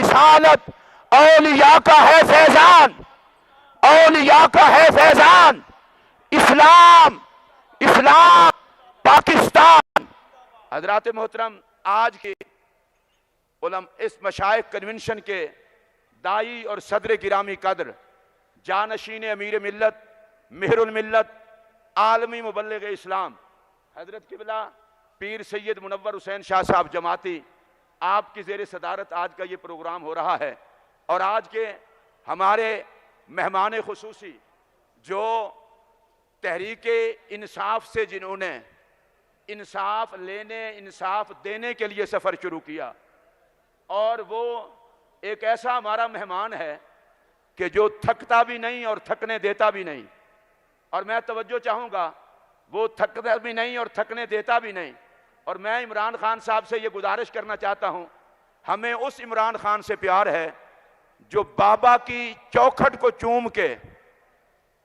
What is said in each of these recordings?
रिसालत औलिया का है फैजान, औलिया का है फैजान। इस्लाम, इस्लाम, पाकिस्तान। हजरात मोहतरम, आज के इस मशाइख कन्वेंशन के दाई और सदर गिरामी कदर, जानशीन अमीर मिल्लत, मेहरुल मिल्लत, आलमी मुबल्लिग इस्लाम हजरत किबला पीर सैयद मुनव्वर हुसैन शाह साहब जमाती, आपकी ज़ेर सदारत आज का ये प्रोग्राम हो रहा है। और आज के हमारे मेहमान खुसूसी जो तहरीके इंसाफ से जिन्होंने इंसाफ लेने, इंसाफ देने के लिए सफ़र शुरू किया, और वो एक ऐसा हमारा मेहमान है कि जो थकता भी नहीं और थकने देता भी नहीं। और मैं तवज्जो चाहूँगा, वो थकता भी नहीं और थकने देता भी नहीं। और मैं इमरान खान साहब से ये गुजारिश करना चाहता हूँ, हमें उस इमरान खान से प्यार है जो बाबा की चौखट को चूम के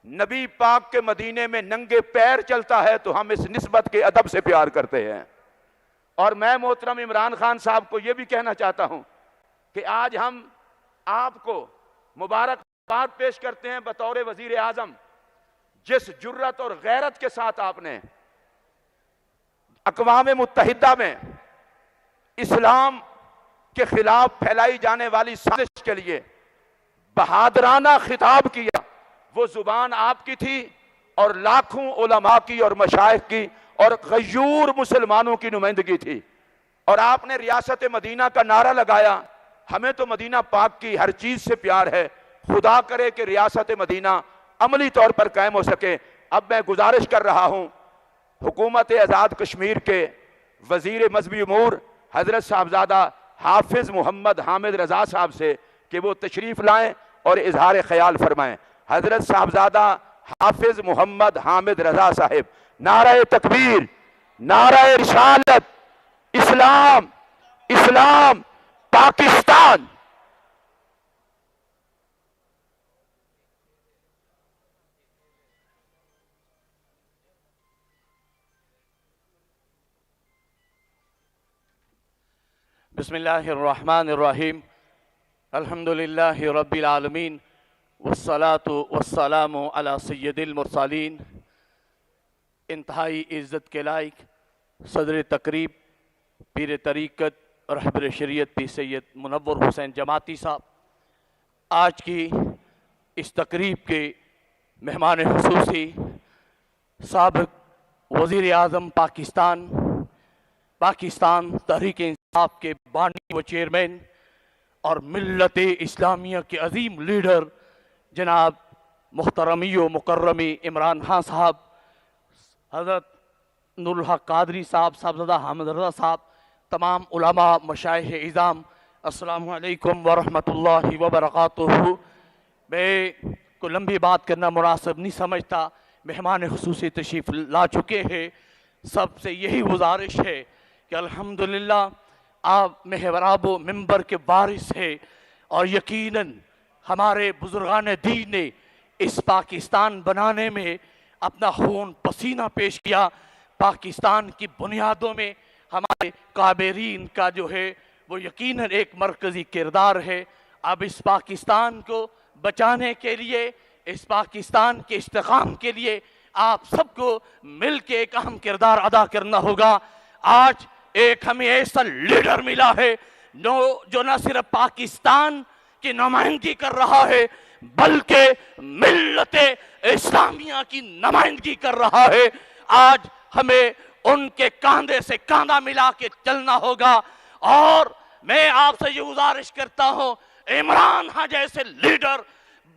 नबी पाक के मदीने में नंगे पैर चलता है, तो हम इस निस्बत के अदब से प्यार करते हैं। और मैं मोहतरम इमरान खान साहब को ये भी कहना चाहता हूँ कि आज हम आपको मुबारकबाद पेश करते हैं बतौर वजीर आजम, जिस जुर्रत और गैरत के साथ आपने अक़वाम मुत्तहिदा में इस्लाम के खिलाफ फैलाई जाने वाली साजिश के लिए बहादराना खिताब किया। वो जुबान आपकी थी और लाखों उलमा की और मशाइख की और गयूर मुसलमानों की नुमाइंदगी थी। और आपने रियासत मदीना का नारा लगाया। हमें तो मदीना पाक की हर चीज से प्यार है, खुदा करे कि रियासत मदीना अमली तौर पर कायम हो सके। अब मैं गुजारिश कर रहा हूं हुकूमत आज़ाद कश्मीर के वजीर मजहबी उमूर हजरत साहबजादा हाफिज मोहम्मद हामिद रजा साहब से कि वो तशरीफ लाएं और इजहार ख्याल फरमाएं। हजरत साहबजादा हाफिज मोहम्मद हामिद रजा साहिब, नारा तकबीर, नारा रिसालत, इस्लाम, इस्लाम, पाकिस्तान। बिस्मिल्लाहिर्रहमानिर्रहीम, अल्हम्दुलिल्लाहि रब्बिल आलमीन, वस्सलातु वस्सलामु अला सय्यदिल मुरसलीन। इंतहाई इज़्ज़त के लायक सदर तकरीब पीर तरीक़त रहबर शरीयत पीर सैयद मुनव्वर हुसैन जमाती साहब, आज की इस तकरीब के मेहमान खुसूसी साबिक़ वज़ीर आज़म पाकिस्तान तहरीक इंसाफ के बानी व चेयरमैन और मिल्लत इस्लामिया के अजीम लीडर जनाब मुहतरमी व मुकर्रमी इमरान खान साहब, हज़रत नूरुल हक कादरी साहब, साहबजादा हामिद रज़ा साहब, तमाम उलमा मशाइख़ इज़ाम, अस्सलामु अलैकुम व रहमतुल्लाहि व बरकातुहू। मैं को लंबी बात करना मुनासिब नहीं समझता, मेहमान खुसूसी तशरीफ़ ला चुके हैं। सबसे यही गुजारिश है कि अल्हम्दुलिल्लाह आप महराब मिंबर के वारिस है और यकीनन हमारे बुजुर्गान दीन ने इस पाकिस्तान बनाने में अपना खून पसीना पेश किया। पाकिस्तान की बुनियादों में हमारे काबरीन का जो है वो यकीनन एक मरकज़ी किरदार है। अब इस पाकिस्तान को बचाने के लिए, इस पाकिस्तान के इस्तेकाम के लिए आप सबको मिल के एक अहम किरदार अदा करना होगा। आज एक हमें ऐसा लीडर मिला है जो न सिर्फ पाकिस्तान की नुमाइंदगी कर रहा है बल्कि मिल्लत इस्लामिया की नुमाइंदगी कर रहा है। आज हमें उनके कांधे से कांधा मिला के चलना होगा। और मैं आपसे ये गुजारिश करता हूँ, इमरान खान जैसे लीडर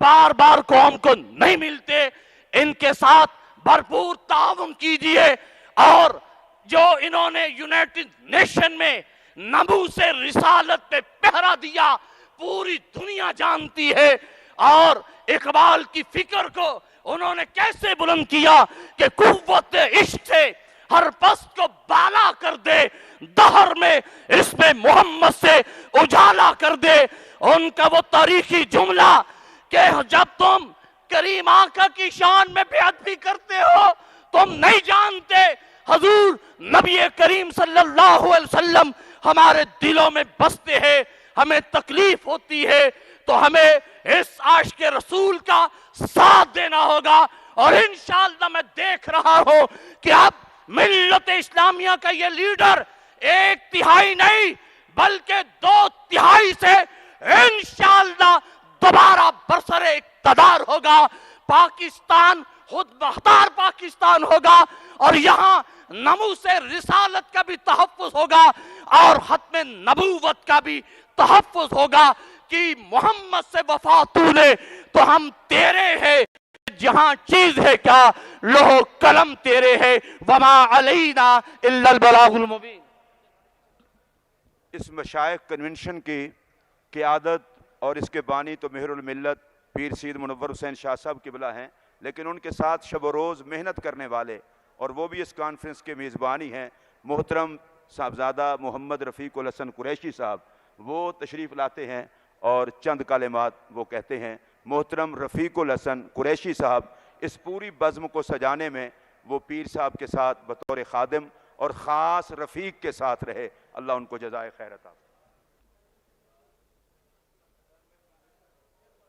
बार बार कौम को नहीं मिलते, इनके साथ भरपूर ताउन कीजिए। और जो इन्होंने यूनाइटेड नेशन में नबू से रिसालत पे पहरा दिया, पूरी दुनिया जानती है। और इकबाल की फिक्र को उन्होंने कैसे बुलंद किया कि कुव्वत इश्क से हर पस्त को बाला कर दे, दहर में इसमें मोहम्मद से उजाला कर दे। उनका वो तारीखी जुमला कि जब तुम करीम आका की शान में बेअदबी करते हो, तुम नहीं जानते हजूर नबी करीम सल्लल्लाहु अलैहि वसल्लम हमारे दिलों में बसते हैं, हमें तकलीफ होती है तो हमें इस आशिक रसूल का साथ देना होगा। और इंशाअल्लाह मैं देख रहा हूं कि अब मिल्लत इस्लामिया का ये लीडर 1/3 नहीं बल्कि 2/3 से इंशाअल्लाह दोबारा बरसरे इक़्तिदार होगा। पाकिस्तान खुद मुख्तार पाकिस्तान होगा और यहाँ नमू से रिसालत का भी तहफ़्फ़ुज़ होगा और खत्म नबूवत का भी तहफ़्फ़ुज़ होगा कि मोहम्मद से वफा तूने तो हम तेरे हैं, जहां चीज है क्या लोहो कलम तेरे है, वमा अलैना इल्लल बलागुल मुबीन। इस मशाइख कन्वेंशन की क़ियादत और इसके बानी तो मेहरुल मिल्लत पीर सैयद मुनव्वर हुसैन शाह साहब किबला हैं, लेकिन उनके साथ शब रोज़ मेहनत करने वाले और वो भी इस कॉन्फ्रेंस के मेज़बानी हैं मोहतरम साहबजादा मोहम्मद रफ़ीकुल हसन कुरैशी साहब। वो तशरीफ़ लाते हैं और चंद कलिमात वो कहते हैं। मोहतरम रफ़ीकुल हसन कुरैशी साहब इस पूरी बज़्म को सजाने में वो पीर साहब के साथ बतौर खादिम और ख़ास रफ़ीक के साथ रहे। अल्लाह उनको जज़ाए खैर अता।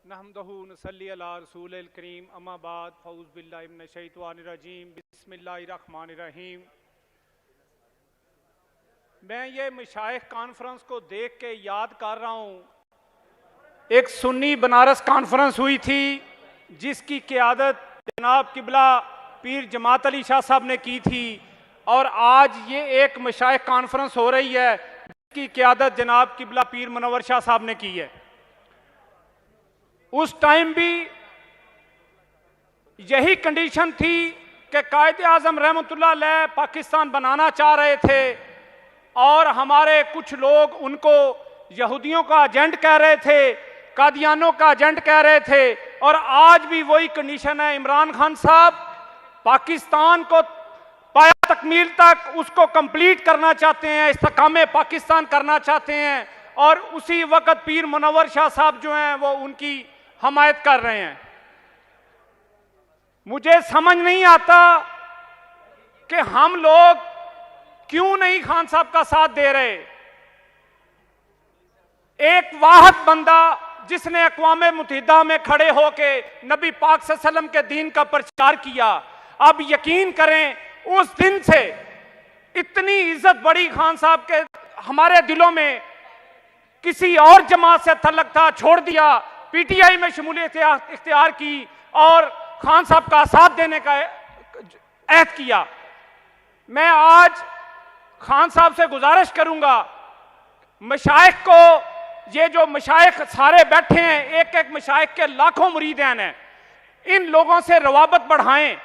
नहमदहू नसल्ली अला रसूलिल करीम अम्मा बाद फ़ऊज़ बिल्लाहि मिनश शैतानिर रजीम बिस्मिल्लाहिर रहमानिर रहीम। मैं ये मशाइख कॉन्फ्रेंस को देख के याद कर रहा हूँ, एक सुन्नी बनारस कॉन्फ्रेंस हुई थी जिसकी क़ियादत जनाब किबला पीर जमात अली शाह साहब ने की थी, और आज ये एक मशाइख कॉन्फ्रेंस हो रही है जिसकी क़ियादत जनाब किबला पीर मुनव्वर शाह साहब ने की है। उस टाइम भी यही कंडीशन थी कि कायदे आज़म रहमतुल्लाह अलैह पाकिस्तान बनाना चाह रहे थे और हमारे कुछ लोग उनको यहूदियों का एजेंट कह रहे थे, कादियानों का एजेंट कह रहे थे। और आज भी वही कंडीशन है। इमरान खान साहब पाकिस्तान को पाया तकमील तक उसको कंप्लीट करना चाहते हैं, इस्तेकामे पाकिस्तान करना चाहते हैं, और उसी वक्त पीर मुनव्वर शाह साहब जो हैं वो उनकी हमायत कर रहे हैं। मुझे समझ नहीं आता कि हम लोग क्यों नहीं खान साहब का साथ दे रहे। एक वाहिद बंदा जिसने अक़वाम मुत्तहिदा में खड़े होके नबी पाक सल्लल्लाहु अलैहि वसल्लम के दीन का प्रचार किया, अब यकीन करें उस दिन से इतनी इज्जत बढ़ी खान साहब के हमारे दिलों में। किसी और जमात से तल्लुक़ था, छोड़ दिया, पीटीआई में शमूलियत इख्तियार की और खान साहब का साथ देने का अहद किया। मैं आज खान साहब से गुजारिश करूंगा, मशाइख को, ये जो मशाइख सारे बैठे हैं, एक एक मशाइख के लाखों मुरीदान हैं, इन लोगों से रवाबत बढ़ाएं,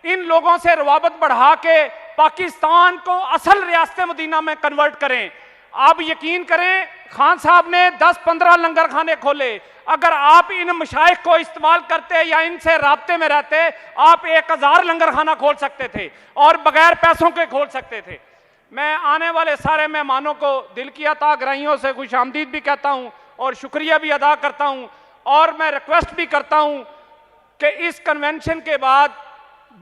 इन लोगों से रवाबत बढ़ा के पाकिस्तान को असल रियासत मदीना में कन्वर्ट करें। आप यकीन करें, खान साहब ने 10-15 लंगर खाने खोले। अगर आप इन मशाइख को इस्तेमाल करते या इनसे राब्ते में रहते, आप 1000 लंगर खाना खोल सकते थे और बगैर पैसों के खोल सकते थे। मैं आने वाले सारे मेहमानों को दिल की अता गराइयों से खुश आमदीद भी कहता हूं और शुक्रिया भी अदा करता हूं, और मैं रिक्वेस्ट भी करता हूं कि इस कन्वेंशन के बाद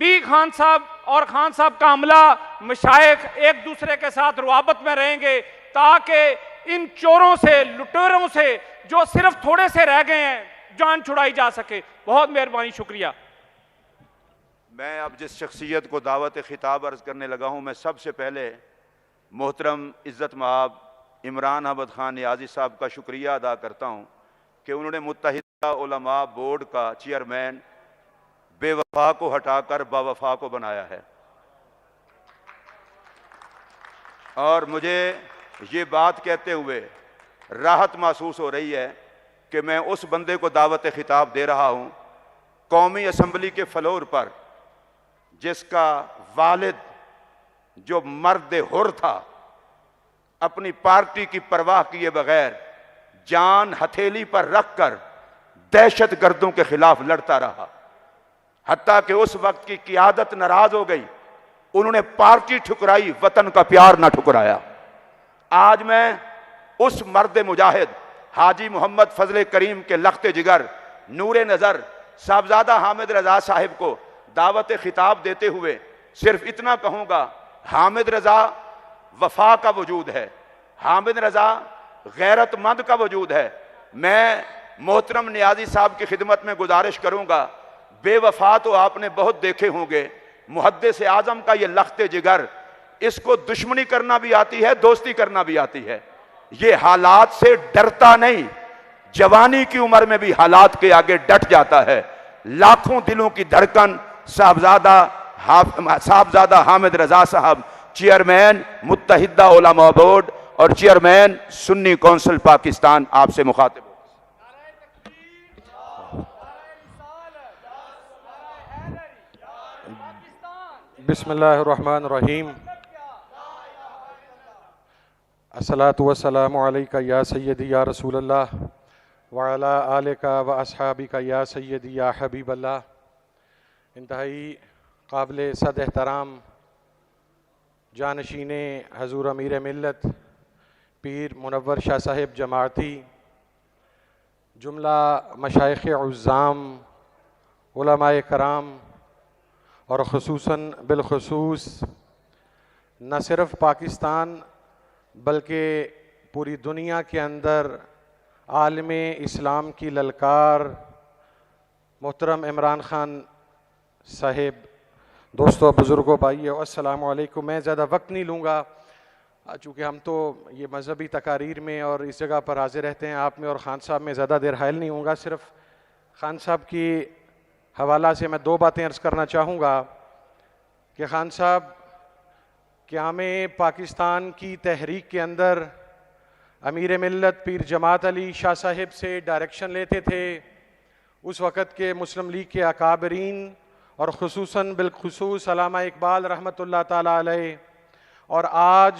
भी खान साहब और खान साहब का अमला मशाइख एक दूसरे के साथ रुआबत में रहेंगे, ताकि इन चोरों से, लुटेरों से जो सिर्फ थोड़े से रह गए हैं, जान छुड़ाई जा सके। बहुत मेहरबानी, शुक्रिया। मैं अब जिस शख्सियत को दावत खिताब अर्ज करने लगा हूँ, मैं सबसे पहले मोहतरम इज़्ज़त मआब इमरान अहमद खान नियाज़ी साहब का शुक्रिया अदा करता हूँ कि उन्होंने मुत्तहिदा उलमा बोर्ड का चेयरमैन बेवफा को हटाकर बावफा को बनाया है। और मुझे ये बात कहते हुए राहत महसूस हो रही है कि मैं उस बंदे को दावत खिताब दे रहा हूँ कौमी असम्बली के फ्लोर पर, जिसका वालिद जो मर्द हुर था, अपनी पार्टी की परवाह किए बगैर जान हथेली पर रखकर दहशत गर्दों के खिलाफ लड़ता रहा, हत्ता कि उस वक्त की क़ियादत नाराज हो गई, उन्होंने पार्टी ठुकराई, वतन का प्यार ना ठुकराया। आज मैं उस मर्द मुजाहिद हाजी मोहम्मद फजल करीम के लख्ते जिगर नूरे नज़र साहबजादा हामिद रज़ा साहिब को दावत खिताब देते हुए सिर्फ इतना कहूँगा, हामिद रज़ा वफा का वजूद है, हामिद रज़ा गैरतमंद का वजूद है। मैं मोहतरम नियाजी साहब की खिदमत में गुजारिश करूंगा, बेवफा तो आपने बहुत देखे होंगे, मुहद्दिस आजम का ये लख्ते जिगर, इसको दुश्मनी करना भी आती है, दोस्ती करना भी आती है। ये हालात से डरता नहीं, जवानी की उम्र में भी हालात के आगे डट जाता है। लाखों दिलों की धड़कन साहबजादा हामिद रजा साहब, चेयरमैन मुत्तहिदा उलमा बोर्ड और चेयरमैन सुन्नी कौंसिल पाकिस्तान, आपसे मुखातिब। बिस्मिल्लाहिर्रहमानिर्रहीम। अस्सलातु वस्सलामु अलैका या सय्यदी या रसूलल्लाह व अला आलिका व अस्हाबिका या सय्यदी या हबीबल्लाह। इंतहाई काबिल सद एहतराम जानशीने हजूर अमीर मिल्लत पीर मुनव्वर शाह साहिब जमाती, जुमला मशाइख उज़्ज़ाम, उलमाए कराम और ख़ुसूसन बिलख़ुसूस न सिर्फ़ पाकिस्तान बल्कि पूरी दुनिया के अंदर आलम इस्लाम की ललकार मोहतरम इमरान ख़ान साहिब, दोस्तों, बुज़ुर्गों, भाइयों, अस्सलामु अलैकुम। मैं ज़्यादा वक्त नहीं लूँगा, चूँकि हम तो ये मजहबी तकारीर में और इस जगह पर हाजिर रहते हैं। आप में और ख़ान साहब में ज़्यादा देर हायल नहीं होगा। सिर्फ़ ख़ान साहब की हवाला से मैं दो बातें अर्ज़ करना चाहूँगा कि ख़ान साहब क़यामे पाकिस्तान की तहरीक के अंदर अमीर मिल्लत पीर जमात अली शाह साहिब से डायरेक्शन लेते थे। उस वक़्त के मुस्लिम लीग के अकाबरीन और ख़ुसूसन बिलख़ुसूस अल्लामा इकबाल रहमतुल्लाह ताला अलैह, और आज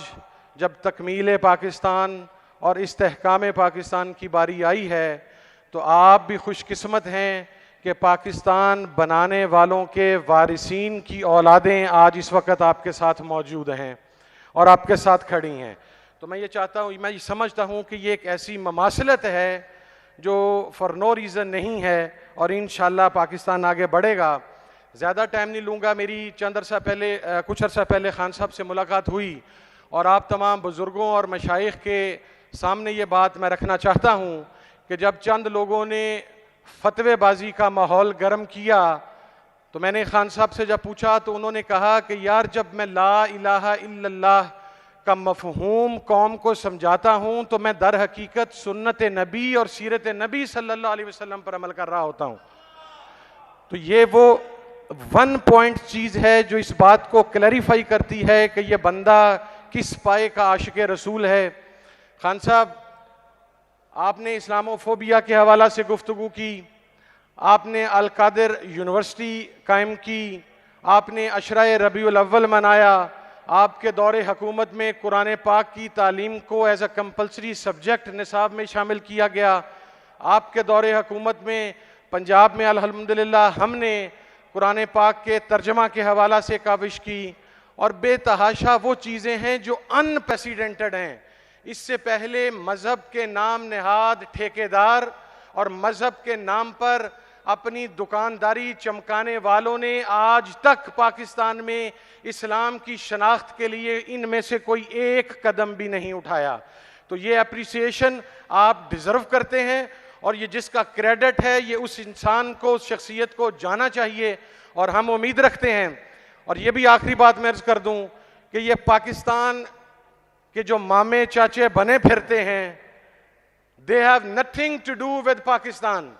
जब तकमील पाकिस्तान और इस्तेहकाम पाकिस्तान की बारी आई है तो आप भी खुशकिस्मत हैं कि पाकिस्तान बनाने वालों के वारिसीन की औलादें आज इस वक्त आपके साथ मौजूद हैं और आपके साथ खड़ी हैं। तो मैं ये चाहता हूँ, मैं ये समझता हूँ कि ये एक ऐसी ममासलत है जो फॉर नो रीज़न नहीं है और इंशाअल्लाह पाकिस्तान आगे बढ़ेगा। ज़्यादा टाइम नहीं लूँगा। मेरी कुछ अर्सा पहले ख़ान साहब से मुलाकात हुई और आप तमाम बुज़ुर्गों और मशाइख के सामने ये बात मैं रखना चाहता हूँ कि जब चंद लोगों ने फतवेबाजी का माहौल गर्म किया तो मैंने ख़ान साहब से जब पूछा तो उन्होंने कहा कि यार, जब मैं ला इलाहा इल्लल्लाह का मफ़हूम कौम को समझाता हूँ तो मैं दर हकीकत सुन्नत नबी और सीरत नबी सल्लल्लाहु अलैहि वसल्लम पर अमल कर रहा होता हूँ। तो ये वो 1 पॉइंट चीज़ है जो इस बात को क्लैरिफाई करती है कि ये बंदा किस पाए का आशिक रसूल है। ख़ान साहब, आपने इस्लामोफोबिया के हवाला से गुफ्तगू की, आपने अल कादिर यूनिवर्सिटी कायम की, आपने अशराए रबीउल अव्वल मनाया, आपके दौरे हुकूमत में कुरान पाक की तालीम को एज अ कंपल्सरी सब्जेक्ट निसाब में शामिल किया गया। आपके दौरे हुकूमत में पंजाब में अल्हम्दुलिल्लाह हमने कुरान पाक के तर्जमा के हवाला से काविश की, और बेतहाशा वो चीज़ें हैं जो अनप्रेसिडेंटेड हैं। इससे पहले मज़हब के नाम नेहाद ठेकेदार और मज़हब के नाम पर अपनी दुकानदारी चमकाने वालों ने आज तक पाकिस्तान में इस्लाम की शनाख्त के लिए इनमें से कोई एक कदम भी नहीं उठाया। तो ये अप्रिसिएशन आप डिज़र्व करते हैं और ये जिसका क्रेडिट है ये उस इंसान को, उस शख्सियत को जाना चाहिए और हम उम्मीद रखते हैं। और ये भी आखिरी बात मैं अर्ज़ कर दूं कि ये पाकिस्तान के जो मामे चाचे बने फिरते हैं, they have nothing to do with Pakistan.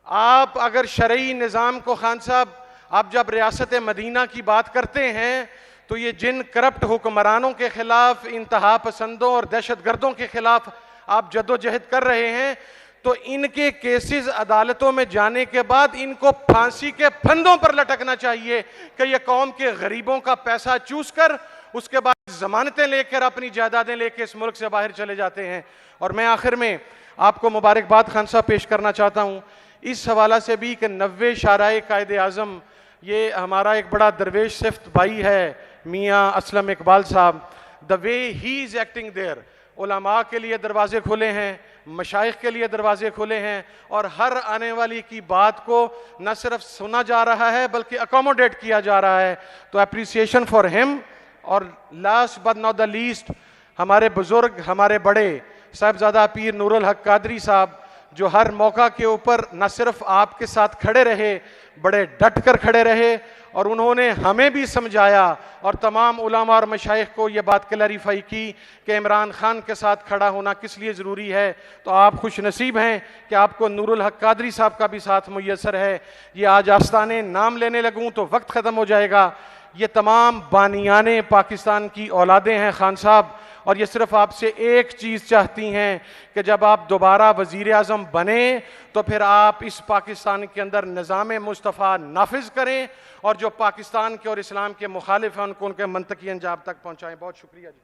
आप अगर शरई निज़ाम को, ख़ान साहब, आप जब रियासत मदीना की बात करते हैं तो ये जिन करप्ट हुक्मरानों के खिलाफ, इंतहा पसंदों और दहशत गर्दों के खिलाफ आप जद्दोजहद कर रहे हैं, तो इनके केसेस अदालतों में जाने के बाद इनको फांसी के फंदों पर लटकना चाहिए कि ये कौम के गरीबों का पैसा चूस कर उसके बाद जमानतें लेकर अपनी जायदादें लेकर इस मुल्क से बाहर चले जाते हैं। और मैं आखिर में आपको मुबारकबाद ख़ान साहब पेश करना चाहता हूँ इस हवाला से भी कि 90 शाराए कायद आज़म, ये हमारा एक बड़ा दरवेश सिफ्त भाई है मियाँ Aslam Iqbal sahab, the way he is acting there, उलमा के लिए दरवाजे खुले हैं, मशाइख के लिए दरवाजे खुले हैं और हर आने वाली की बात को न सिर्फ सुना जा रहा है बल्कि अकोमोडेट किया जा रहा है। तो अप्रिसिएशन फॉर हिम। और last but not the least, हमारे बुजुर्ग, हमारे बड़े साहिबजादा पीर नूरुल हक कादरी साहब, जो हर मौका के ऊपर न सिर्फ आपके साथ खड़े रहे, बड़े डट कर खड़े रहे और उन्होंने हमें भी समझाया और तमाम उलमा और मशाइख को ये बात क्लैरिफाई की कि इमरान खान के साथ खड़ा होना किस लिए ज़रूरी है। तो आप खुश नसीब हैं कि आपको नूरुल हक कादरी साहब का भी साथ मुयस्सर है। ये आज आस्ताने नाम लेने लगूं तो वक्त ख़त्म हो जाएगा। ये तमाम बानियाने पाकिस्तान की औलादें हैं खान साहब, और ये सिर्फ आपसे एक चीज़ चाहती हैं कि जब आप दोबारा वज़ीर आज़म बने तो फिर आप इस पाकिस्तान के अंदर निज़ाम मुस्तफ़ा नाफिज करें और जो पाकिस्तान के और इस्लाम के मुखालिफ हैं उनको उनके मंतकी अंजाम तक पहुँचाएँ। बहुत शुक्रिया जी।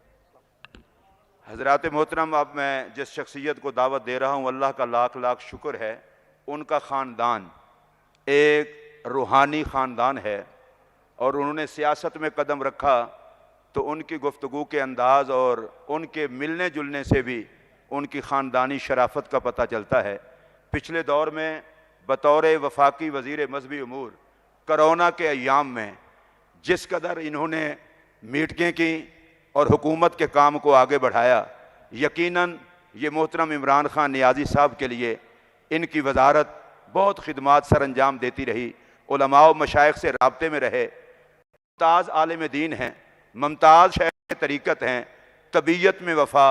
हज़रात मोहतरम, अब मैं जिस शख्सियत को दावत दे रहा हूँ, अल्लाह का लाख लाख शुक्र है, उनका ख़ानदान एक रूहानी ख़ानदान है और उन्होंने सियासत में कदम रखा तो उनकी गुफ्तगू के अंदाज और उनके मिलने जुलने से भी उनकी ख़ानदानी शराफत का पता चलता है। पिछले दौर में बतौर वफाकी वज़ीर मज़हबी उमूर कोरोना के अय्याम में जिस कदर इन्होंने मीटिंगें की और हुकूमत के काम को आगे बढ़ाया, यकीनन ये मोहतरम इमरान खान नियाज़ी साहब के लिए इनकी वजारत बहुत खिदमात सर अंजाम देती रही। उलमा व मशाइख से राब्ते में रहे, मुमताज़ आलिम दीन हैं, मुमताज़ शेख तरीक़त हैं, तबीयत में वफ़ा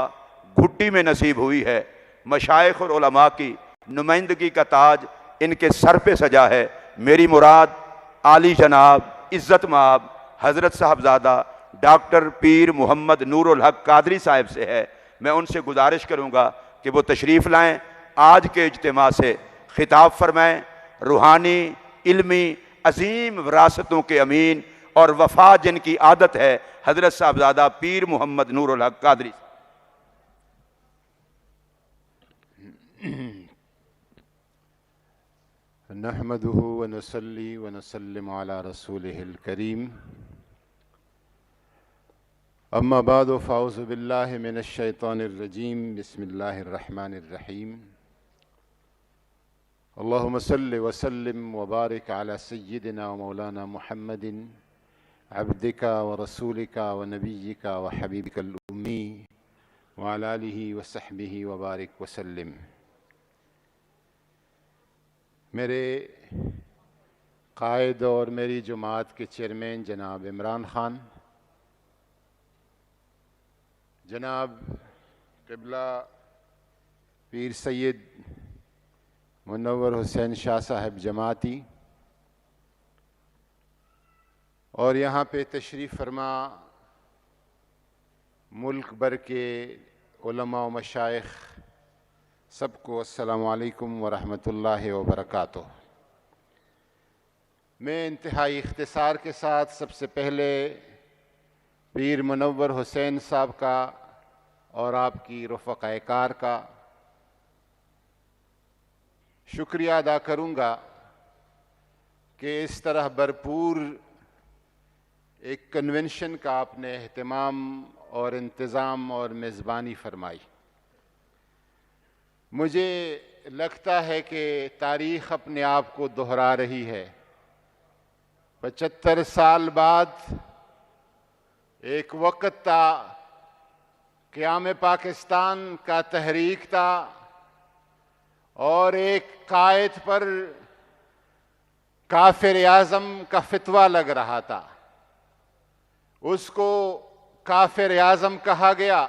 घुट्टी में नसीब हुई है। मशाइख और उलमा की नुमाइंदगी का ताज इनके सर पे सजा है। मेरी मुराद आली जनाब इज़्ज़त माब हज़रत साहबजादा डॉक्टर पीर मोहम्मद नूरुल हक कादरी साहब से है। मैं उनसे गुजारिश करूँगा कि वो तशरीफ़ लाएँ, आज के इज्तिमा से खिताब फरमाएँ। रूहानी इल्मी अजीम विरासतों के अमीन और वफा जिनकी आदत है, हज़रत साहबजादा पीर मोहम्मद नूरुल हक कादरी। नहमदुहु व नसल्ली व नसल्लिमु अला रसूलिहिल करीम। अम्मा बाद फ़ाऊज़ु बिल्लाहि मिनश शैतानिर रजीम। बिस्मिल्लाहिर रहमानिर रहीम। अल्लाहुम्मा सल्लि व सल्लिम व बारिक अला सय्यिदिना व मौलाना मुहम्मदिन अब्दिका व रसूलिका व नबिय्यिका व हबीबिकल उम्मी व अला आलिहि व सहबिहि व बारिक व सल्लिम। मेरे कायद और मेरी जमात के चेयरमैन जनाब इमरान खान, जनाब क़िबला पीर सैयद मुनव्वर हुसैन शाह साहब जमाती और यहाँ पे तशरीफ़ फरमा मुल्क भर के उलमा व मशाइख, सबको अस्सलामु अलैकुम व रहमतुल्लाहि व बरकातुहू। मैं इंतहाई इख्तिसार के साथ सबसे पहले पीर मुनव्वर हुसैन साहब का और आपकी रफ़क़ाए कार का शुक्रिया अदा करूँगा कि इस तरह भरपूर एक कन्वेंशन का आपने एहतमाम और इंतज़ाम और मेज़बानी फरमाई। मुझे लगता है कि तारीख़ अपने आप को दोहरा रही है। 75 साल बाद एक वक़्त था, क़याम पाकिस्तान का तहरीक था और एक कायद पर काफिर आज़म का फितवा लग रहा था। उसको काफिर आज़म कहा गया।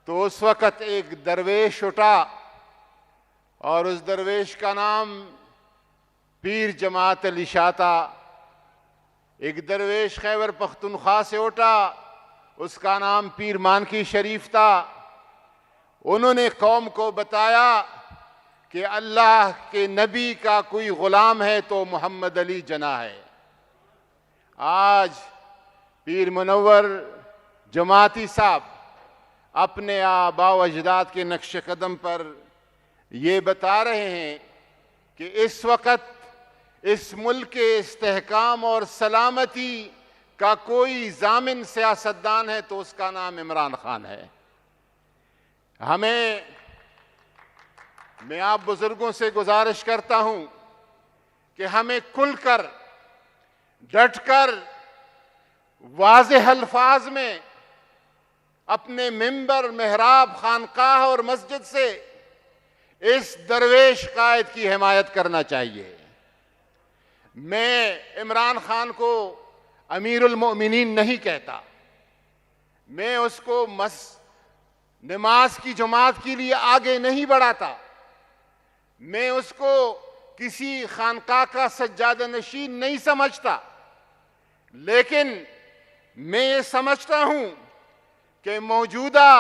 तो उस वक़्त एक दरवेश उठा और उस दरवेश का नाम पीर जमात अली शाह था। एक दरवेश खैबर पख्तूनख्वा से उठा, उसका नाम पीर मानकी शरीफ था। उन्होंने कौम को बताया कि अल्लाह के नबी का कोई ग़ुलाम है तो मोहम्मद अली जना है। आज पीर मुनव्वर जमाती साहब अपने आबा व अजदाद के नक्श कदम पर ये बता रहे हैं कि इस वक़्त इस मुल्क के इस्तेहकाम और सलामती का कोई जामिन सियासतदान है तो उसका नाम इमरान खान है। मैं आप बुजुर्गों से गुजारिश करता हूं कि हमें खुलकर, डटकर, वाज़ेह अल्फाज में अपने मिंबर, मेहराब, खानकाह और मस्जिद से इस दरवेश कायद की हिमायत करना चाहिए। मैं इमरान खान को अमीरुल मोमिनीन नहीं कहता, मैं उसको नमाज की जमात के लिए आगे नहीं बढ़ाता, मैं उसको किसी खानका का सज्जादा नशीन नहीं समझता, लेकिन मैं ये समझता हूं कि मौजूदा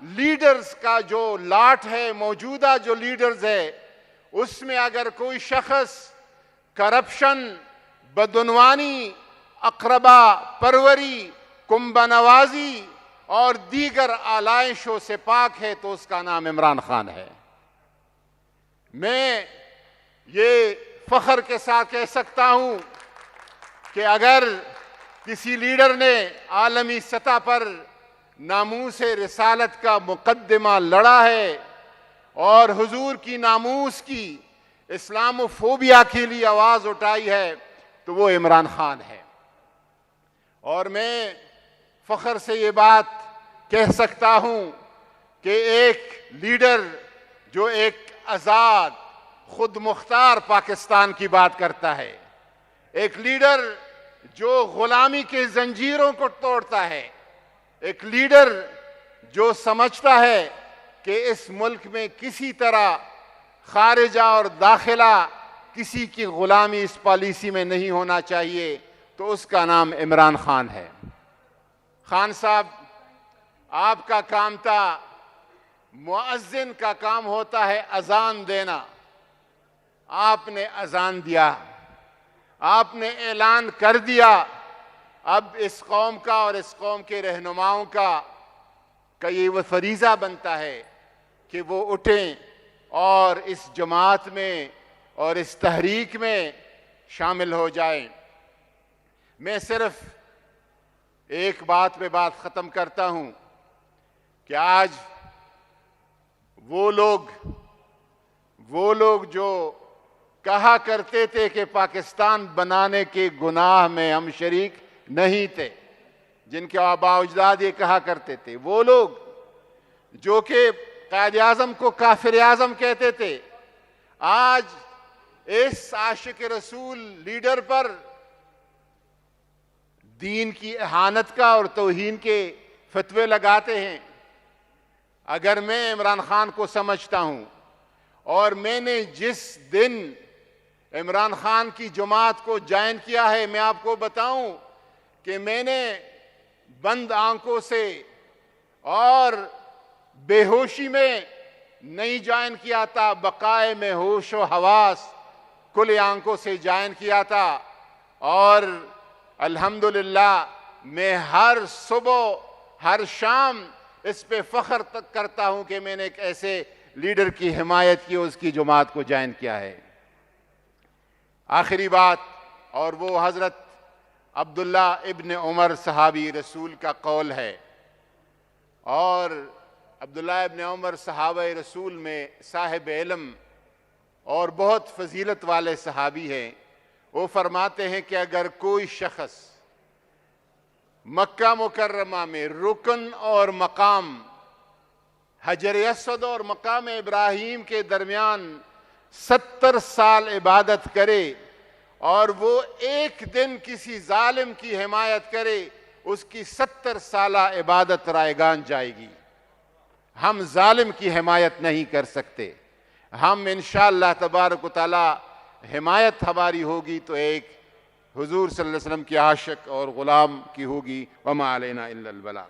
लीडर्स का जो लाट है, मौजूदा जो लीडर्स है, उसमें अगर कोई शख्स करप्शन, बदउनवानी, अक़रबा परवरी, कुंभा नवाजी और दीगर आलाइशों से पाक है तो उसका नाम इमरान खान है। मैं ये फख्र के साथ कह सकता हूं कि अगर किसी लीडर ने आलमी सतह पर नामूस रिसालत का मुकद्दमा लड़ा है और हुजूर की नामूस की इस्लामोफोबिया के लिए आवाज उठाई है तो वो इमरान खान है। और मैं फख्र से ये बात कह सकता हूं कि एक लीडर जो एक आजाद, खुद मुख्तार पाकिस्तान की बात करता है, एक लीडर जो गुलामी के जंजीरों को तोड़ता है, एक लीडर जो समझता है कि इस मुल्क में किसी तरह खारिजा और दाखिला किसी की गुलामी इस पॉलिसी में नहीं होना चाहिए, तो उसका नाम इमरान खान है। खान साहब, आपका काम था, मुअज्जिन का काम होता है अजान देना। आपने अजान दिया, आपने ऐलान कर दिया। अब इस कौम का और इस कौम के रहनुमाओं का ये वो फरीज़ा बनता है कि वो उठें और इस जमात में और इस तहरीक में शामिल हो जाएं। मैं सिर्फ एक बात पे बात ख़त्म करता हूं कि आज वो लोग जो कहा करते थे कि पाकिस्तान बनाने के गुनाह में हम शरीक नहीं थे, जिनके आबा अजदाद ये कहा करते थे, वो लोग जो कि कायद आज़म को काफिर आज़म कहते थे, आज इस आशिक रसूल लीडर पर दीन की इहानत का और तौहीन के फतवे लगाते हैं। अगर मैं इमरान खान को समझता हूं और मैंने जिस दिन इमरान खान की जमात को ज्वाइन किया है, मैं आपको बताऊं कि मैंने बंद आंखों से और बेहोशी में नहीं ज्वाइन किया था, बकाए में होश व हवास खुले आंखों से ज्वाइन किया था। और अल्हम्दुलिल्लाह मैं हर सुबह हर शाम इस पे फख्र तक करता हूं कि मैंने एक ऐसे लीडर की हिमायत की, उसकी जमात को ज्वाइन किया है। आखिरी बात, और वो हजरत अब्दुल्ला इब्न उमर सहाबी रसूल का कौल है। और अब्दुल्ला इब्न उमर सहाबा रसूल में साहिब इल्म और बहुत फजीलत वाले सहाबी हैं। वो फरमाते हैं कि अगर कोई शख्स मक्का मुकर्रमा में रुकन और मकाम हजर असवद और मकाम इब्राहिम के दरमियान 70 साल इबादत करे और वो एक दिन किसी जालिम की हिमायत करे, उसकी 70 साला इबादत रायगान जाएगी। हम जालिम की हिमायत नहीं कर सकते। हम इंशाअल्लाह तबारक व तआला हिमायत हमारी होगी तो एक हुजूर सल्लल्लाहु अलैहि वसल्लम की आशिक और गुलाम की होगी। वमा अलैना इल्लल बलाग।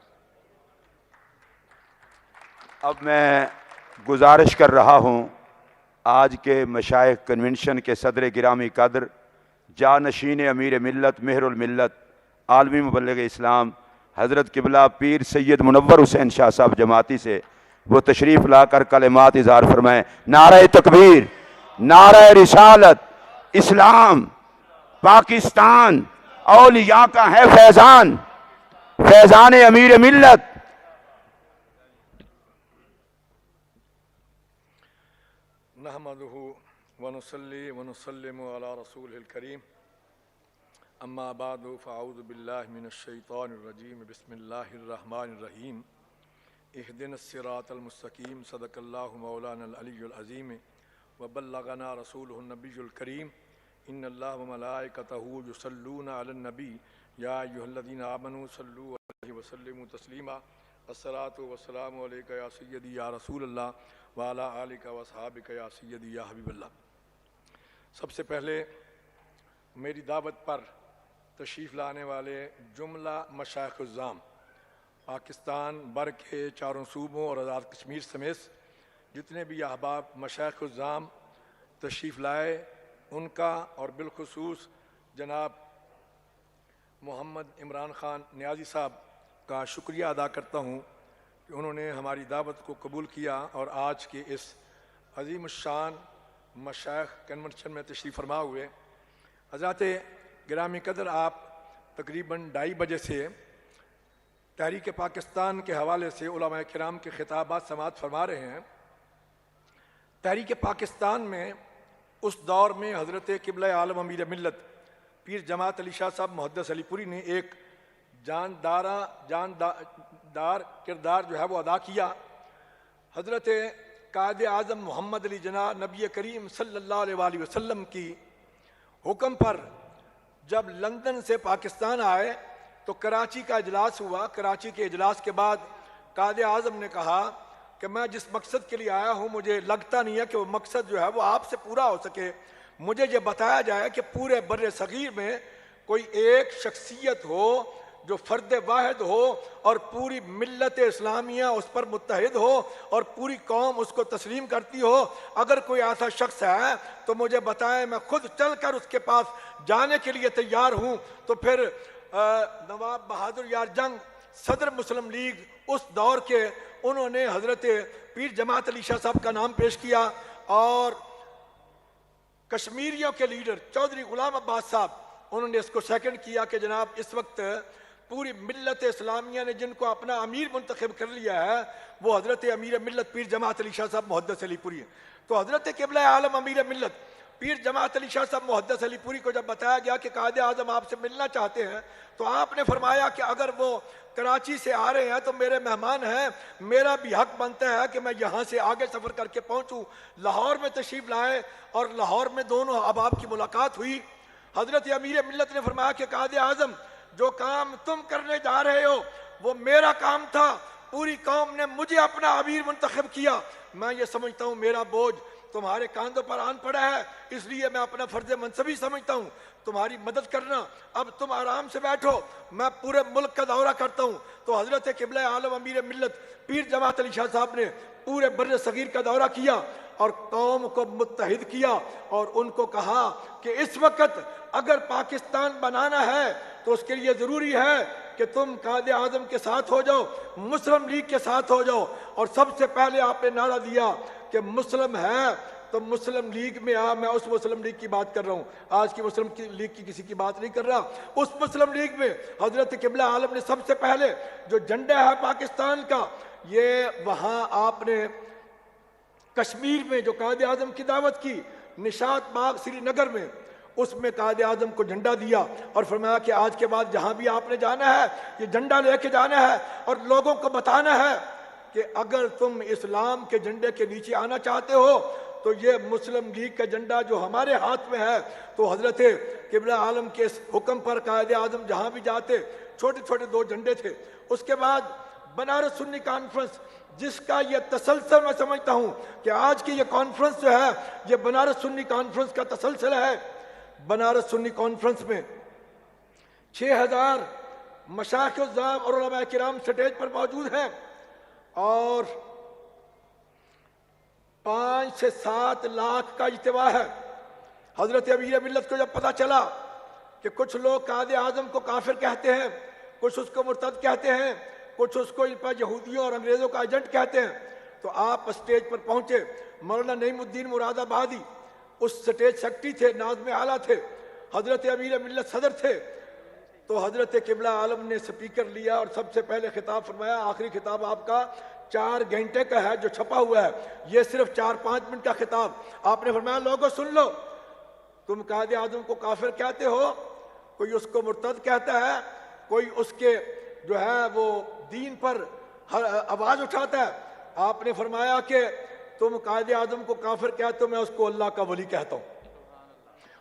अब मैं गुजारिश कर रहा हूँ आज के मशाइख कन्वेंशन के सदर गिरामी कदर जानशीन अमीर मिल्लत मेहरुल मिल्लत आलमी मुबल्लिग इस्लाम हज़रत किबला पीर सैयद मुनव्वर हुसैन शाह साहब जमाती से वो तशरीफ़ लाकर कलिमात इज़हार फरमाएँ। नारे तकबीर, नारे रिसालत, इस्लाम पाकिस्तान औलिया का है फैज़ान, फैज़ान अमीर मिल्लत। नहमदुहु व नुसल्ली व नुसल्लिमु अला रसूलिल करीम अम्मा बादु फ़अऊज़ु बिल्लाहि मिनश शैतानिर रजीम बिस्मिल्लाहिर रहमानिर रहीम। इहदिनस्सिरातल मुस्तकीम सदकल्लाहु मौलानल अलीयुल अज़ीम व बल्लगना रसूलुहुन नबियुल करीम इन्नल्लाह व मलाइकतहु युसल्लूना अलन नबी या अय्युहल्लज़ीना आमनू सल्लू अलैहि व सल्लिमू तस्लीमा अस्सलातु वस्सलामु अलैका या सय्यदी या रसूलल्लाह व अला आलिका व अस्हाबिका या सय्यदी या हबीबल्लाह। सबसे पहले मेरी दावत पर तशरीफ़ लाने वाले जुमला मशाइख़-उज़्ज़ाम पाकिस्तान बर के चारों सूबों और आज़ाद कश्मीर समेत जितने भी अहबाब मशाइख़-उज़्ज़ाम तशरीफ़ लाए उनका और बिलखुसूस जनाब मोहम्मद इमरान ख़ान नियाज़ी साहब का शुक्रिया अदा करता हूँ कि उन्होंने हमारी दावत को कबूल किया और आज के इस अज़ीम शान मशाइख़ कन्वेंशन में तशरीफ़ फरमा हुए। हज़रात गिरामी कदर, आप तकरीबन 2:30 बजे से तहरीक पाकिस्तान के हवाले से उलमा किराम के खिताबात समाअत फरमा रहे हैं। तहरीक पाकिस्तान में उस दौर में हज़रत क़िबला आलम अमीर मिल्लत पीर जमात अली शाह साहब मुहद्दिस अलीपुरी ने एक जानदार किरदार जो है वो अदा किया। हज़रत कायद आज़म मोहम्मद अली जना नबी करीम सल्लल्लाहु अलैहि वसल्लम की हुक्म पर जब लंदन से पाकिस्तान आए तो कराची का इजलास हुआ। कराची के इजलास के बाद कायद आज़म ने कहा कि मैं जिस मकसद के लिए आया हूँ मुझे लगता नहीं है कि वो मकसद जो है वो आपसे पूरा हो सके। मुझे ये बताया जाए कि पूरे बर्रे सगीर में कोई एक शख्सियत हो जो फ़र्द वाहिद हो और पूरी मिल्लत इस्लामिया उस पर मुत्तहिद हो और पूरी कौम उसको तस्लीम करती हो। अगर कोई ऐसा शख्स है तो मुझे बताएं, मैं खुद चल कर उसके पास जाने के लिए तैयार हूँ। तो फिर नवाब बहादुर यार जंग सदर मुस्लिम लीग उस दौर के, उन्होंने हज़रत पीर जमात अली शाह साहब का नाम पेश किया और कश्मीरियों के लीडर चौधरी गुलाम अब्बास साहब, उन्होंने इसको सेकंड किया कि जनाब इस वक्त पूरी मिल्लत इस्लामिया ने जिनको अपना अमीर मुंतखब कर लिया है वो हज़रत अमीर मिल्लत पीर जमात अली शाह साहब मुहद्दिस अलीपुरी है। तो हज़रत क़िबला आलम अमीर मिल्लत पीर जमात अली शाह साहब मुहद्दिस अलीपुरी को जब बताया गया कि कायद आज़म आपसे मिलना चाहते हैं तो आपने फरमाया कि अगर वो कराची से आ रहे हैं तो मेरे मेहमान हैं, मेरा भी हक बनता है कि मैं यहाँ से आगे सफ़र करके पहुँचूँ। लाहौर में तशरीफ़ लाए और लाहौर में दोनों अहबाब की मुलाकात हुई। हज़रत अमीर मिल्लत ने फरमाया कि कायद आज़म जो काम तुम करने जा रहे हो वो मेरा काम था, पूरी कौम ने मुझे अपना अमीर मुंतखब किया। मैं ये समझता हूँ मेरा बोझ तुम्हारे कांधों पर आन पड़ा है, इसलिए मैं अपना फर्ज मनसबी समझता हूँ तुम्हारी मदद करना। अब तुम आराम से बैठो, मैं पूरे मुल्क का दौरा करता हूँ। तो हज़रत क़िबला आलम अमीर मिल्लत पीर जमात अली शाह साहब ने पूरे बर्रे सगीर का दौरा किया और कौम को मुत्तहिद किया और उनको कहा कि इस वक्त अगर पाकिस्तान बनाना है तो उसके लिए ज़रूरी है कि तुम कायद आज़म के साथ हो जाओ, मुस्लिम लीग के साथ हो जाओ। और सबसे पहले आपने नारा दिया कि मुस्लिम है तो मुस्लिम लीग में आ। मैं उस मुस्लिम लीग की बात कर रहा हूँ, आज की मुस्लिम लीग की किसी की बात नहीं कर रहा। उस मुस्लिम लीग में हज़रत क़िबला आलम ने सबसे पहले जो झंडा है पाकिस्तान का, ये वहाँ आपने कश्मीर में जो कायद आज़म की दावत की निशात बाग श्रीनगर में, उसमें कायद आज़म को झंडा दिया और फरमाया कि आज के बाद जहाँ भी आपने जाना है ये झंडा लेके जाना है और लोगों को बताना है कि अगर तुम इस्लाम के झंडे के नीचे आना चाहते हो तो ये मुस्लिम लीग का झंडा जो हमारे हाथ में है। तो हज़रत क़िबला आलम के इस हुक्म पर कायद आज़म जहाँ भी जाते छोटे छोटे 2 झंडे थे। उसके बाद बनारस सुन्नी कॉन्फ्रेंस, जिसका ये तसलसल मैं समझता हूँ कि आज की ये कॉन्फ्रेंस जो है ये बनारस सुन्नी कॉन्फ्रेंस का तसलसल है। बनारस सुन्नी कॉन्फ्रेंस में 6000 मशाइख़-उज़्ज़ाम और उलमा किराम स्टेज पर मौजूद हैं और 5 से 7 लाख का इज्तिमा है। हज़रत अमीर मिल्लत को जब पता चला कि कुछ लोग कायद आज़म को काफिर कहते हैं, कुछ उसको मुर्तद कहते हैं, कुछ उसको यहूदियों और अंग्रेज़ों का एजेंट कहते हैं, तो आप स्टेज पर पहुंचे। मौलाना नईमुद्दीन मुरादाबादी उस स्टेज सेक्रेटरी थे, नाज़िम आला थे, हज़रत अमीर मिल्लत सदर थे। तो हज़रत क़िबला आलम ने स्पीकर लिया और सबसे पहले खिताब फरमाया। आखिरी खिताब आपका 4 घंटे का है जो छपा हुआ है, ये सिर्फ 4-5 मिनट का खिताब। आपने फरमाया लोगों सुन लो, तुम कायद आज़म को काफिर कहते हो, कोई उसको मुर्तद कहता है, कोई उसके जो है वो दीन पर हर आवाज उठाता है। आपने फरमाया कि तुम कायदे आजम को काफिर कहते हो, मैं उसको अल्लाह का वली कहता हूं।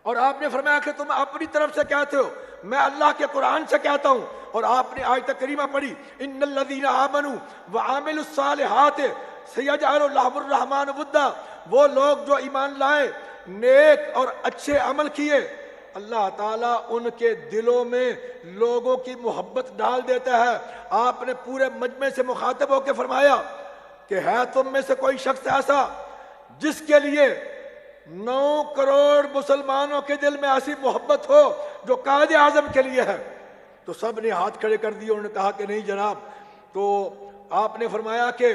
और आपने फरमाया कि तुम अपनी तरफ से कहते हो, मैं अल्लाह के कुरान से कहता हूं। और आपने आयत करीमा पढ़ी, इन्नल्लज़ीना आमनू व आमिलुस्सालिहात सयजअलु लहुर रहमान वुद्दा। वो लोग जो ईमान लाए, नेक और अच्छे अमल किए, अल्लाह ताला उनके दिलों में लोगों की मोहब्बत डाल देता है। आपने पूरे मजमे से मुखातब होकर फरमाया कि है तुम में से कोई शख्स ऐसा जिसके लिए 9 करोड़ मुसलमानों के दिल में ऐसी मोहब्बत हो जो कायदे आजम के लिए है। तो सब ने हाथ खड़े कर दिए, उन्होंने कहा कि नहीं जनाब। तो आपने फरमाया कि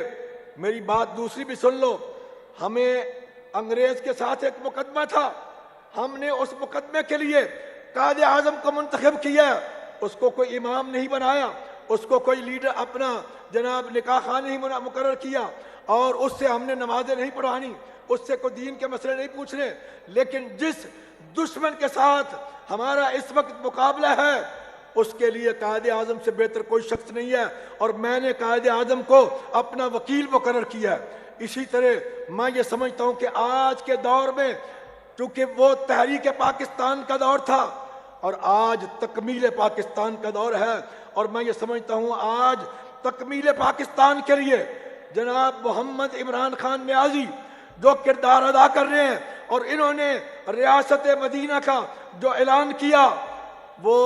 मेरी बात दूसरी भी सुन लो, हमें अंग्रेज के साथ एक मुकदमा था, हमने उस मुकदमे के लिए कायदे आजम को मुंतखब किया, उसको कोई इमाम नहीं बनाया, उसको कोई लीडर अपना जनाब निकाह खान नहीं मुकर्रर किया, और उससे हमने नमाजें नहीं पढ़ानी, उससे कोई दीन के मसले नहीं पूछने। लेकिन जिस दुश्मन के साथ हमारा इस वक्त मुकाबला है, उसके लिए कायदे आजम से बेहतर कोई शख्स नहीं है, और मैंने कायदे आजम को अपना वकील मुकर्रर किया है। इसी तरह मैं ये समझता हूँ कि आज के दौर में, क्योंकि वो तहरीक पाकिस्तान का दौर था और आज तकमील पाकिस्तान का दौर है, और मैं ये समझता हूँ आज तकमील पाकिस्तान के लिए जनाब मोहम्मद इमरान खान नियाजी जो किरदार अदा कर रहे हैं, और इन्होंने रियासत मदीना का जो ऐलान किया, वो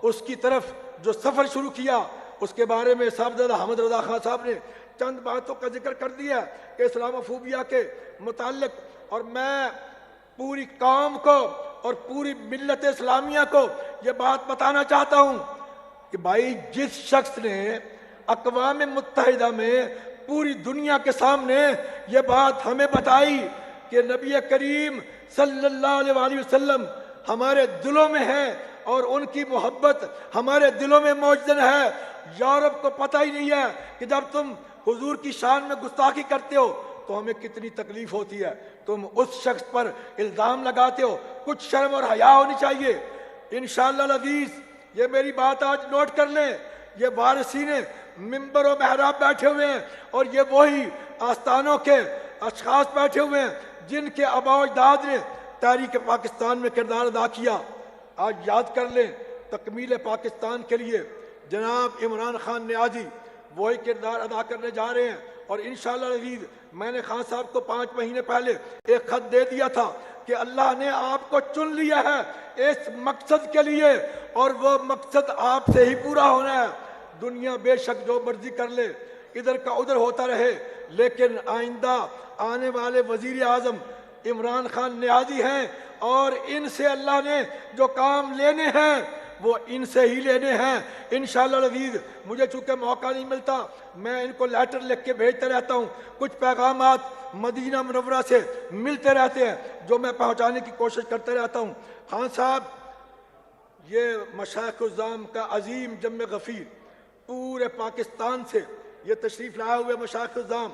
उसकी तरफ जो सफ़र शुरू किया, उसके बारे में साहबजादा अहमद रजा खान साहब ने चंद बातों का जिक्र कर दिया कि इस्लामोफोबिया के मुताल्लिक। और मैं पूरी कौम को और पूरी मिल्लत इस्लामिया को ये बात बताना चाहता हूँ कि भाई, जिस शख्स ने अक़वाम मुत्तहिदा में पूरी दुनिया के सामने ये बात हमें बताई कि नबी करीम सल्लल्लाहु अलैहि वसल्लम हमारे दिलों में है और उनकी मोहब्बत हमारे दिलों में मौजूद है, यूरोप को पता ही नहीं है कि जब तुम हुजूर की शान में गुस्ताखी करते हो तो हमें कितनी तकलीफ होती है। तुम उस शख्स पर इल्ज़ाम लगाते हो, कुछ शर्म और हया होनी चाहिए। इंशाअल्लाह अज़ीज़, ये मेरी बात आज नोट कर लें, ये वारिसीन मिंबर और महराब बैठे हुए हैं, और ये वही आस्थानों के अशखास बैठे हुए हैं जिनके आबा अजदाद ने तहरीक पाकिस्तान में किरदार अदा किया। आज याद कर लें, तकमील पाकिस्तान के लिए जनाब इमरान खान नियाजी वही किरदार अदा करने जा रहे हैं। और इंशाअल्लाह अज़ीज़, मैंने खान साहब को 5 महीने पहले एक खत दे दिया था कि अल्लाह ने आपको चुन लिया है इस मकसद के लिए, और वो मकसद आपसे ही पूरा होना है। दुनिया बेशक जो मर्जी कर ले, इधर का उधर होता रहे, लेकिन आइंदा आने वाले वजीर आजम इमरान खान नियाजी हैं, और इनसे अल्लाह ने जो काम लेने हैं वो इनसे ही लेने हैं इंशाअल्लाह अज़ीज़। मुझे चूँकि मौका नहीं मिलता, मैं इनको लेटर लिख के भेजते रहता हूँ, कुछ पैगामात मदीना मुनव्वरा से मिलते रहते हैं जो मैं पहुँचाने की कोशिश करते रहता हूँ। खान साहब, ये मशाइख़-उज़्ज़ाम का अजीम जम गफ़ीर पूरे पाकिस्तान से ये तशरीफ़ लाए हुए मशाइख़-उज़्ज़ाम,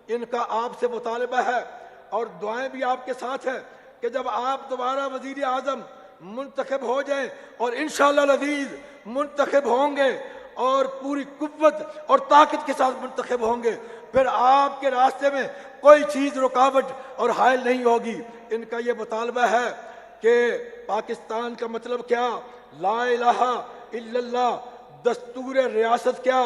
इनका आपसे मुतालबा है और दुआएँ भी आपके साथ हैं कि जब आप दोबारा वज़ीर आज़म मुंतखब हो जाए, और इंशाअल्लाह अज़ीज़ मुंतखब होंगे और पूरी कुव्वत और ताकत के साथ मुंतखब होंगे, फिर आपके रास्ते में कोई चीज़ रुकावट और हायल नहीं होगी। इनका ये मुतालबा है कि पाकिस्तान का मतलब क्या, ला इलाहा इल्लल्लाह, दस्तूर रियासत क्या,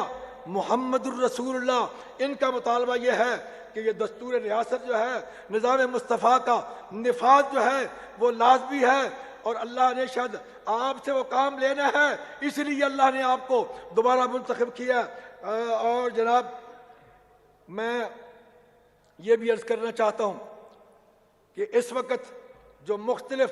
मुहम्मदुर रसूलुल्लाह। इनका मुतालबा ये है कि ये दस्तूर रियासत जो है, निज़ाम मुस्तफ़ा का निफाज जो है वो लाजमी है, और अल्लाह ने शायद आपसे वो काम लेना है, इसलिए अल्लाह ने आपको दोबारा मुंतखब किया। और जनाब, मैं ये भी अर्ज़ करना चाहता हूँ कि इस वक्त जो मुख्तलिफ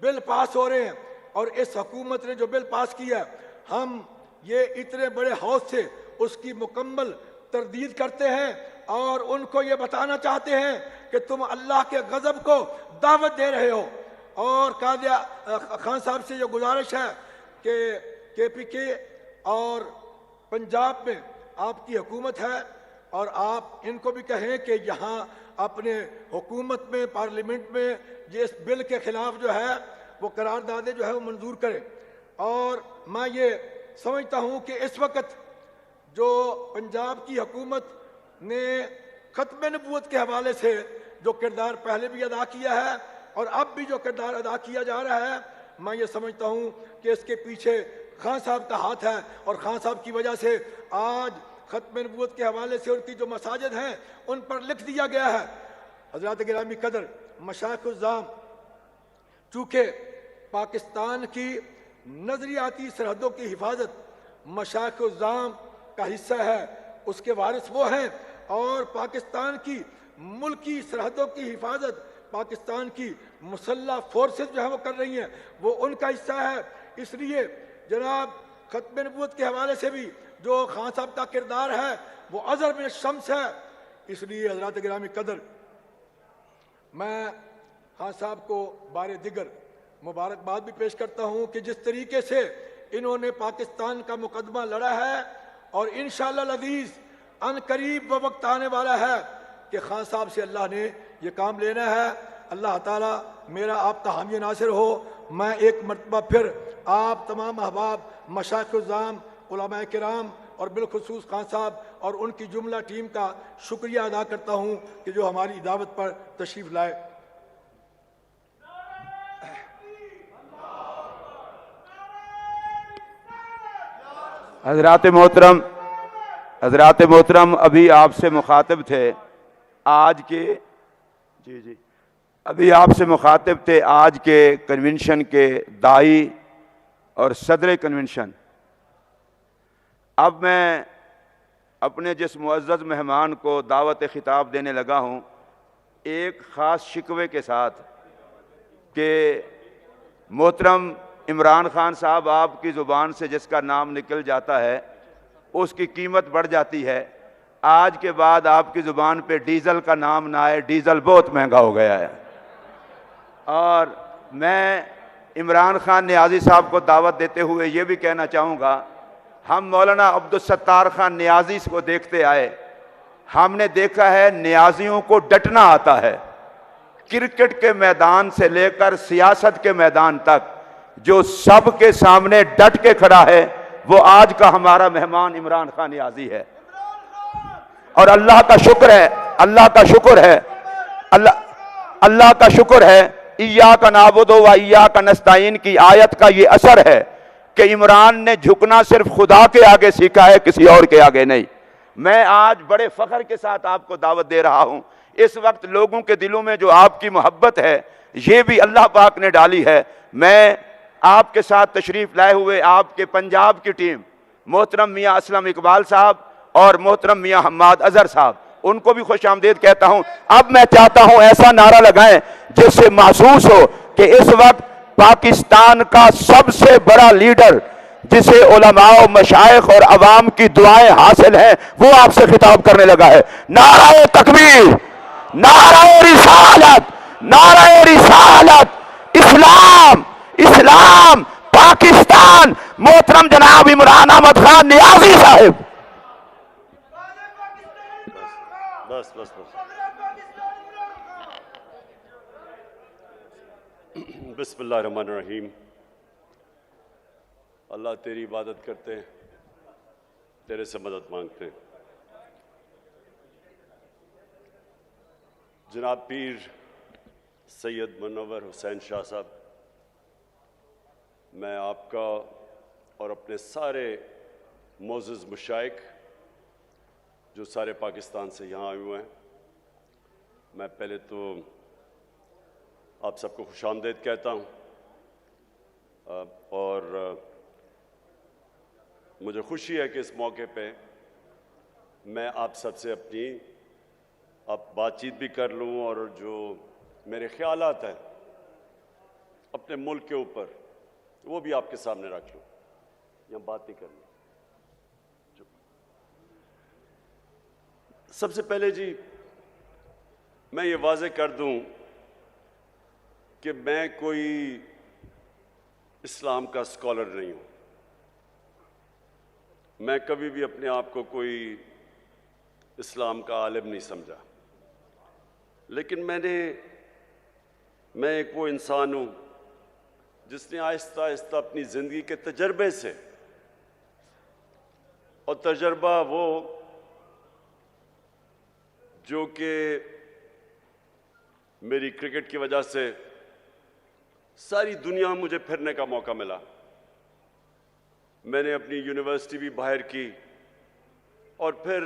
बिल पास हो रहे हैं, और इस हुकूमत ने जो बिल पास किया, हम ये इतने बड़े हौस से उसकी मुकम्मल तरदीद करते हैं, और उनको ये बताना चाहते हैं कि तुम अल्लाह के गज़ब को दावत दे रहे हो। और कादिया खान साहब से ये गुजारिश है कि KPK और पंजाब में आपकी हुकूमत है, और आप इनको भी कहें कि यहाँ अपने हुकूमत में, पार्लियामेंट में ये इस बिल के ख़िलाफ़ जो है वो करारदादे जो है वो मंजूर करें। और मैं ये समझता हूँ कि इस वक्त जो पंजाब की हुकूमत ने खत्म नबूवत के हवाले से जो किरदार पहले भी अदा किया है और अब भी जो किरदार अदा किया जा रहा है, मैं ये समझता हूँ कि इसके पीछे खान साहब का हाथ है और खान साहब की वजह से आज खत्म नबूवत के हवाले से उनकी जो मसाजिद हैं उन पर लिख दिया गया है। हज़रात गिरामी कदर मशाइख़-उज़्ज़ाम चूँकि पाकिस्तान की नज़रियाती सरहदों की हिफाजत मशाइख़-उज़्ज़ाम का हिस्सा है, उसके वारिस वो हैं, और पाकिस्तान की मुल्की सरहदों की हिफाजत पाकिस्तान की मुसल्लह फोर्सेस जो है वो कर रही हैं, वो उनका हिस्सा है। इसलिए जनाब खत्म नबूवत के हवाले से भी जो खान साहब का किरदार है वो अज़र में शम्स है। इसलिए हज़रात गिरामी कदर, मैं खान साहब को बारे दिगर मुबारकबाद भी पेश करता हूँ कि जिस तरीके से इन्होंने पाकिस्तान का मुकदमा लड़ा है, और इंशाअल्लाह अज़ीज़ अनकरीब वो वक्त आने वाला है कि खान साहब से अल्लाह ने ये काम लेना है। अल्लाह ताला मेरा आपका हामी नासिर हो। मैं एक मरतबा फिर आप तमाम अहबाब मशाइख़-उज़्ज़ाम उलमा किराम और बिलखुसूस खान साहब और उनकी जुमला टीम का शुक्रिया अदा करता हूँ कि जो हमारी दावत पर तशरीफ़ लाए। हज़रात मोहतरम अभी आपसे मुखातिब थे आज के अभी आपसे मुखातिब थे आज के कन्वेंशन के दाई और सदर कन्वेंशन। अब मैं अपने जिस मुअज़्ज़ज़ मेहमान को दावत खिताब देने लगा हूँ, एक ख़ास शिकवे के साथ कि मोहतरम इमरान खान साहब आपकी ज़ुबान से जिसका नाम निकल जाता है उसकी कीमत बढ़ जाती है। आज के बाद आपकी ज़ुबान पे डीज़ल का नाम ना आए, डीज़ल बहुत महंगा हो गया है। और मैं इमरान खान नियाज़ी साहब को दावत देते हुए ये भी कहना चाहूँगा, हम मौलाना अब्दुल सत्तार खान नियाज़ी को देखते आए, हमने देखा है नियाज़ियों को डटना आता है। क्रिकेट के मैदान से लेकर सियासत के मैदान तक जो सबके सामने डट के खड़ा है वो आज का हमारा मेहमान इमरान खान नियाज़ी है। और अल्लाह का शुक्र है, अल्लाह का शुक्र है, अल्लाह का शुक्र है, इय्याका नअबुदु व इय्याका नस्तईन की आयत का ये असर है कि इमरान ने झुकना सिर्फ खुदा के आगे सीखा है, किसी और के आगे नहीं। मैं आज बड़े फख्र के साथ आपको दावत दे रहा हूं। इस वक्त लोगों के दिलों में जो आपकी मोहब्बत है ये भी अल्लाह पाक ने डाली है। मैं आपके साथ तशरीफ लाए हुए आपके पंजाब की टीम मोहतरम मियाँ असलम इकबाल साहब और मोहतरम मियाँ हम्माद अजहर साहब, उनको भी खुश आमदीद कहता हूं। अब मैं चाहता हूं ऐसा नारा लगाएं जिससे महसूस हो कि इस वक्त पाकिस्तान का सबसे बड़ा लीडर जिसे उलमाओ मशाइख और अवाम की दुआएं हासिल हैं वो आपसे खिताब करने लगा है। नाराए तकबीर, नाराए रिसालत, नाराए रिसालत, इस्लाम, इस्लाम, पाकिस्तान, मोहतरम जनाब इमरान अहमद खान नियाज़ी साहिब। बस बस बस बिस्मिल्लाहिर्रहमानिर्रहीम। अल्लाह तेरी इबादत करते हैं, तेरे से मदद मांगते हैं। जनाब पीर सैयद मुनव्वर हुसैन शाह साहब, मैं आपका और अपने सारे मोअज़्ज़ज़ मशाइख जो सारे पाकिस्तान से यहाँ आए हुए हैं, मैं पहले तो आप सबको खुशामदीद कहता हूँ। और मुझे खुशी है कि इस मौके पे मैं आप सबसे अपनी अब बातचीत भी कर लूँ और जो मेरे ख्यालात हैं अपने मुल्क के ऊपर वो भी आपके सामने रख लूँ। यहाँ बात नहीं करनी। सबसे पहले जी मैं ये वाज़ेह कर दूं कि मैं कोई इस्लाम का स्कॉलर नहीं हूं। मैं कभी भी अपने आप को कोई इस्लाम का आलिम नहीं समझा, लेकिन मैं एक वो इंसान हूं जिसने आहिस्ता आहिस्ता अपनी ज़िंदगी के तजर्बे से और तजर्बा वो जो कि मेरी क्रिकेट की वजह से सारी दुनिया में मुझे फिरने का मौका मिला। मैंने अपनी यूनिवर्सिटी भी बाहर की और फिर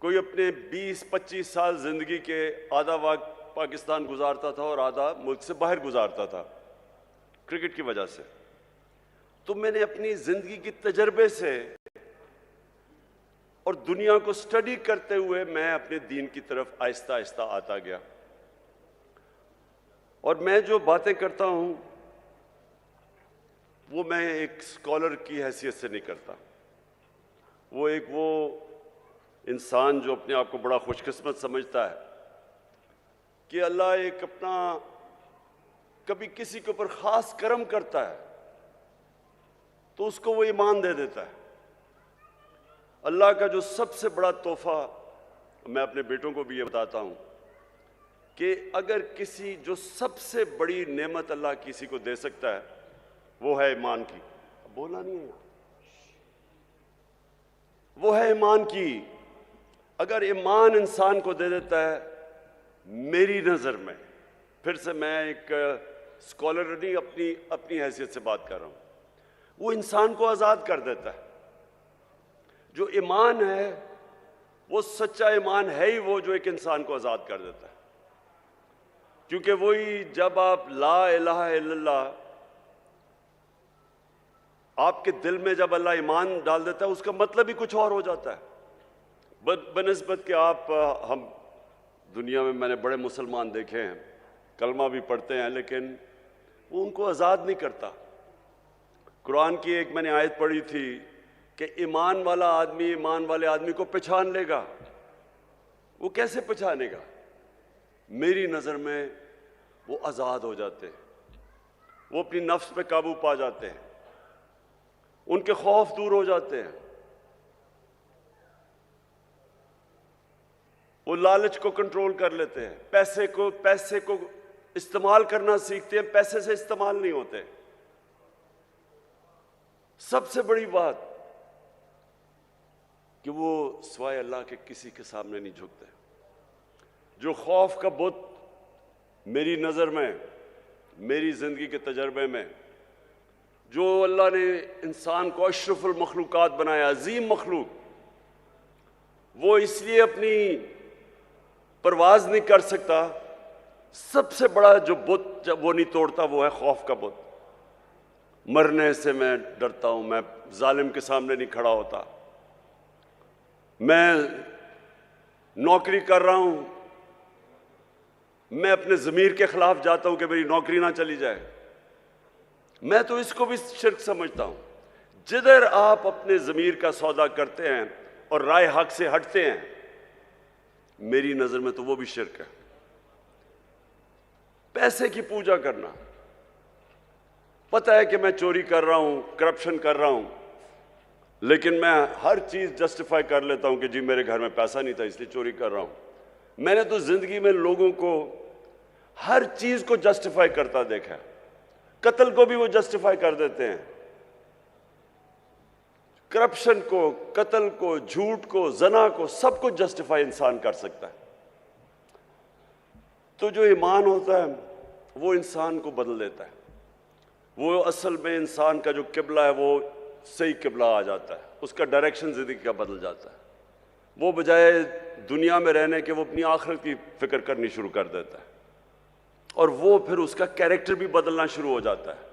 कोई अपने 20-25 साल ज़िंदगी के आधा वक्त पाकिस्तान गुजारता था और आधा मुल्क से बाहर गुजारता था क्रिकेट की वजह से। तो मैंने अपनी ज़िंदगी के तजर्बे से और दुनिया को स्टडी करते हुए मैं अपने दीन की तरफ आहिस्ता आहिस्ता आता गया। और मैं जो बातें करता हूँ वो मैं एक स्कॉलर की हैसियत से नहीं करता। वो इंसान जो अपने आप को बड़ा खुशकिस्मत समझता है कि अल्लाह एक अपना कभी किसी के ऊपर ख़ास करम करता है तो उसको वो ईमान दे देता है। अल्लाह का जो सबसे बड़ा तोहफा, मैं अपने बेटों को भी ये बताता हूँ कि अगर किसी जो सबसे बड़ी नेमत अल्लाह किसी को दे सकता है वो है ईमान की। बोला नहीं है, वो है ईमान की। अगर ईमान इंसान को दे देता है, मेरी नज़र में, फिर से मैं एक स्कॉलर नहीं अपनी हैसियत से बात कर रहा हूँ, वो इंसान को आज़ाद कर देता है। जो ईमान है वो सच्चा ईमान है ही वो जो एक इंसान को आज़ाद कर देता है। क्योंकि वही जब आप ला इलाहा इल्लल्लाह आपके दिल में जब अल्लाह ईमान डाल देता है उसका मतलब ही कुछ और हो जाता है। बनिस्बत के हम दुनिया में मैंने बड़े मुसलमान देखे हैं, कलमा भी पढ़ते हैं, लेकिन वो उनको आज़ाद नहीं करता। कुरान की एक मैंने आयत पढ़ी थी कि ईमान वाला आदमी ईमान वाले आदमी को पहचान लेगा। वो कैसे पहचानेगा? मेरी नज़र में वो आज़ाद हो जाते हैं, वो अपनी नफ्स पे काबू पा जाते हैं, उनके खौफ दूर हो जाते हैं, वो लालच को कंट्रोल कर लेते हैं, पैसे को इस्तेमाल करना सीखते हैं, पैसे से इस्तेमाल नहीं होते। सबसे बड़ी बात कि वो सिवाय अल्लाह के किसी के सामने नहीं झुकते। जो खौफ का बुत मेरी नज़र में, मेरी ज़िंदगी के तजर्बे में, जो अल्लाह ने इंसान को अशरफुल मखलूक़ात बनाया, अजीम मखलूक, वो इसलिए अपनी परवाज़ नहीं कर सकता। सबसे बड़ा जो बुत जब वो नहीं तोड़ता वो है खौफ का बुत। मरने से मैं डरता हूँ, मैं जालिम के सामने नहीं खड़ा होता। मैं नौकरी कर रहा हूँ, मैं अपने ज़मीर के ख़िलाफ़ जाता हूँ कि मेरी नौकरी ना चली जाए। मैं तो इसको भी शिर्क समझता हूँ। जिधर आप अपने ज़मीर का सौदा करते हैं और राय हक से हटते हैं, मेरी नज़र में तो वो भी शिर्क है। पैसे की पूजा करना, पता है कि मैं चोरी कर रहा हूँ, करप्शन कर रहा हूँ, लेकिन मैं हर चीज़ जस्टिफाई कर लेता हूँ कि जी मेरे घर में पैसा नहीं था इसलिए चोरी कर रहा हूँ। मैंने तो ज़िंदगी में लोगों को हर चीज़ को जस्टिफाई करता देखा है। कत्ल को भी वो जस्टिफाई कर देते हैं, करप्शन को, कत्ल को, झूठ को, जना को, सब कुछ जस्टिफाई इंसान कर सकता है। तो जो ईमान होता है वो इंसान को बदल देता है। वो असल में इंसान का जो किबला है वो सही किबला आ जाता है, उसका डायरेक्शन ज़िंदगी का बदल जाता है। वो बजाय दुनिया में रहने के वो अपनी आखिरत की फिक्र करनी शुरू कर देता है और वो फिर उसका कैरेक्टर भी बदलना शुरू हो जाता है।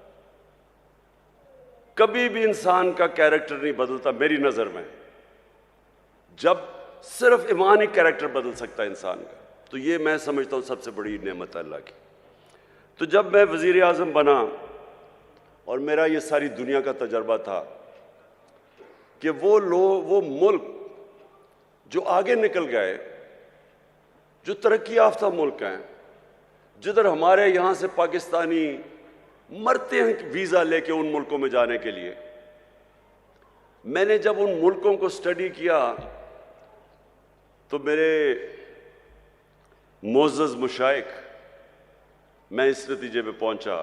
कभी भी इंसान का कैरेक्टर नहीं बदलता मेरी नज़र में, जब सिर्फ ईमान ही कैरेक्टर बदल सकता है इंसान का। तो ये मैं समझता हूँ सबसे बड़ी नेमत है अल्लाह की। तो जब मैं वज़ीर आज़म बना और मेरा ये सारी दुनिया का तजर्बा था कि वो मुल्क जो आगे निकल गए, जो तरक्की याफ्ता मुल्क हैं, जिधर हमारे यहाँ से पाकिस्तानी मरते हैं वीज़ा लेके उन मुल्कों में जाने के लिए। मैंने जब उन मुल्कों को स्टडी किया तो मेरे मोअज़्ज़ज़ मुशाइख, मैं इस नतीजे पे पहुंचा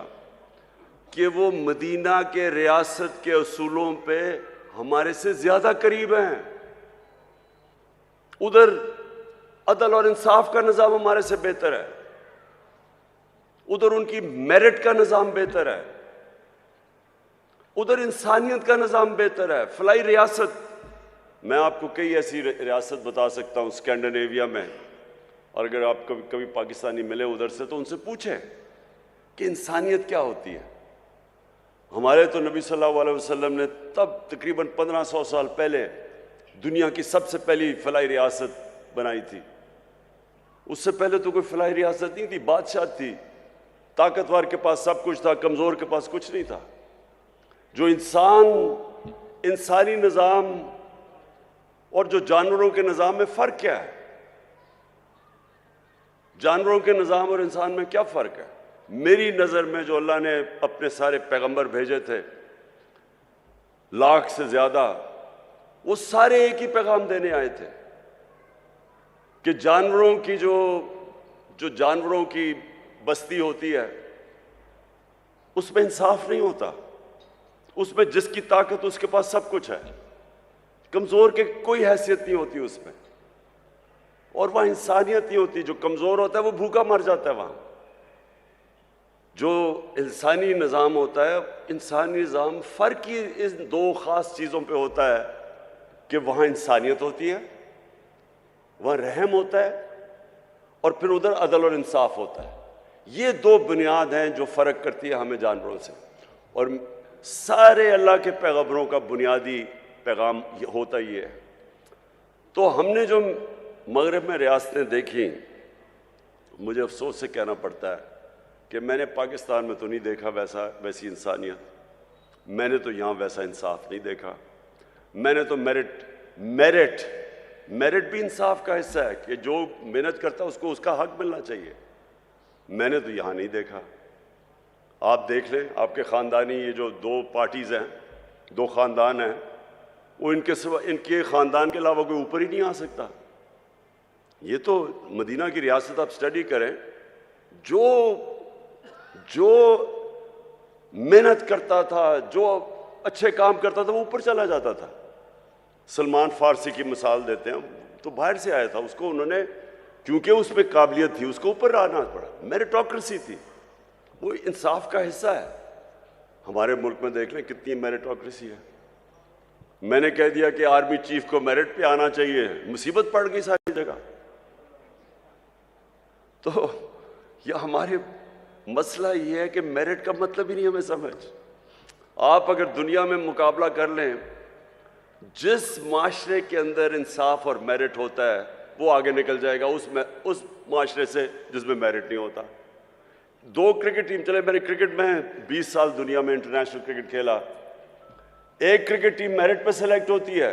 कि वो मदीना के रियासत के असूलों पे हमारे से ज्यादा करीब हैं। उधर अदल और इंसाफ का निजाम हमारे से बेहतर है, उधर उनकी मेरिट का निजाम बेहतर है, उधर इंसानियत का निजाम बेहतर है। फलाई रियासत, मैं आपको कई ऐसी रियासत बता सकता हूं स्कैंडिनेविया में, और अगर आप कभी कभी पाकिस्तानी मिले उधर से तो उनसे पूछें कि इंसानियत क्या होती है। हमारे तो नबी सल्लल्लाहु अलैहि वसल्लम ने तब तकरीबन 1500 साल पहले दुनिया की सबसे पहली फलाई रियासत बनाई थी। उससे पहले तो कोई फलाई रियासत नहीं थी, बादशाह थी, ताकतवर के पास सब कुछ था, कमजोर के पास कुछ नहीं था। जो इंसानी निज़ाम और जो जानवरों के निज़ाम में फ़र्क क्या है? जानवरों के निज़ाम और इंसान में क्या फ़र्क है? मेरी नज़र में जो अल्लाह ने अपने सारे पैगंबर भेजे थे, लाख से ज़्यादा, वो सारे एक ही पैगाम देने आए थे कि जानवरों की जो जानवरों की बस्ती होती है उसमें इंसाफ नहीं होता। उसमें जिसकी ताकत उसके पास सब कुछ है, कमजोर के कोई हैसियत नहीं होती उसमें, और वहां इंसानियत नहीं होती। जो कमजोर होता है वो भूखा मर जाता है। वहां जो इंसानी निज़ाम होता है, इंसानी निज़ाम फ़र्क ही इन दो ख़ास चीज़ों पे होता है कि वहाँ इंसानियत होती है, वहाँ रहम होता है, और फिर उधर अदल और इंसाफ होता है। ये दो बुनियाद हैं जो फ़र्क करती है हमें जानवरों से। और सारे अल्लाह के पैगंबरों का बुनियादी पैगाम होता ये है। तो हमने जो मगरब में रियासतें देखी, मुझे अफसोस से कहना पड़ता है कि मैंने पाकिस्तान में तो नहीं देखा वैसी इंसानियत, मैंने तो यहाँ वैसा इंसाफ नहीं देखा। मैंने तो मेरिट भी इंसाफ का हिस्सा है कि जो मेहनत करता है उसको उसका हक मिलना चाहिए, मैंने तो यहाँ नहीं देखा। आप देख लें, आपके ख़ानदानी ये जो दो पार्टीज़ हैं, दो ख़ानदान हैं, वो इनके ख़ानदान के अलावा कोई ऊपर ही नहीं आ सकता। ये तो मदीना की रियासत आप स्टडी करें, जो मेहनत करता था, जो अच्छे काम करता था, वो ऊपर चला जाता था। सलमान फारसी की मिसाल देते हैं, तो बाहर से आया था, उसको उन्होंने क्योंकि उसमें काबिलियत थी उसको ऊपर आना पड़ा, मेरिटोक्रेसी थी। वो इंसाफ का हिस्सा है। हमारे मुल्क में देख लें कितनी मेरिटोक्रेसी है। मैंने कह दिया कि आर्मी चीफ को मेरिट पे आना चाहिए, मुसीबत पड़ गई सारी जगह। तो यह हमारे मसला ये है कि मेरिट का मतलब ही नहीं हमें समझ। आप अगर दुनिया में मुकाबला कर लें, जिस माशरे के अंदर इंसाफ और मेरिट होता है वो आगे निकल जाएगा उस माशरे से जिसमें मेरिट नहीं होता। दो क्रिकेट टीम चले, मैंने क्रिकेट में 20 साल दुनिया में इंटरनेशनल क्रिकेट खेला। एक क्रिकेट टीम मेरिट पे सेलेक्ट होती है,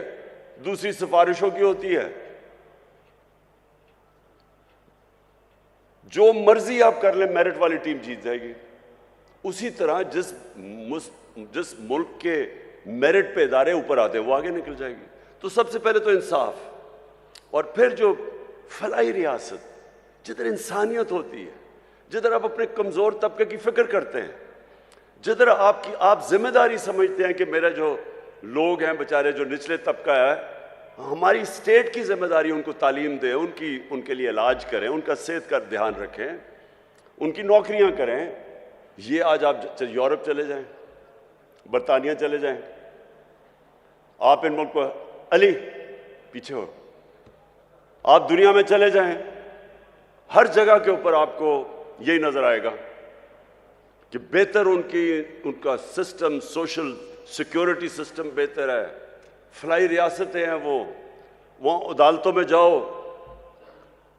दूसरी सिफारिशों की होती है। जो मर्जी आप कर ले, मेरिट वाली टीम जीत जाएगी। उसी तरह जिस मुल्क के मेरिट पे इदारे ऊपर आते हैं वो आगे निकल जाएगी। तो सबसे पहले तो इंसाफ, और फिर जो फलाई रियासत, जिधर इंसानियत होती है, जिधर आप अपने कमजोर तबके की फिक्र करते हैं, जिधर आप जिम्मेदारी समझते हैं कि मेरे जो लोग हैं बेचारे, जो निचले तबका है, हमारी स्टेट की जिम्मेदारी उनको तालीम दें, उनके लिए इलाज करें, उनका सेहत का ध्यान रखें, उनकी नौकरियां करें। ये आज आप यूरोप चले जाएं, बरतानिया चले जाएं, आप इन मुल्क को अली पीछे हो, आप दुनिया में चले जाएं, हर जगह के ऊपर आपको यही नजर आएगा कि बेहतर उनका सिस्टम, सोशल सिक्योरिटी सिस्टम बेहतर है। फलाई रियासतें हैं वो। वहाँ अदालतों में जाओ,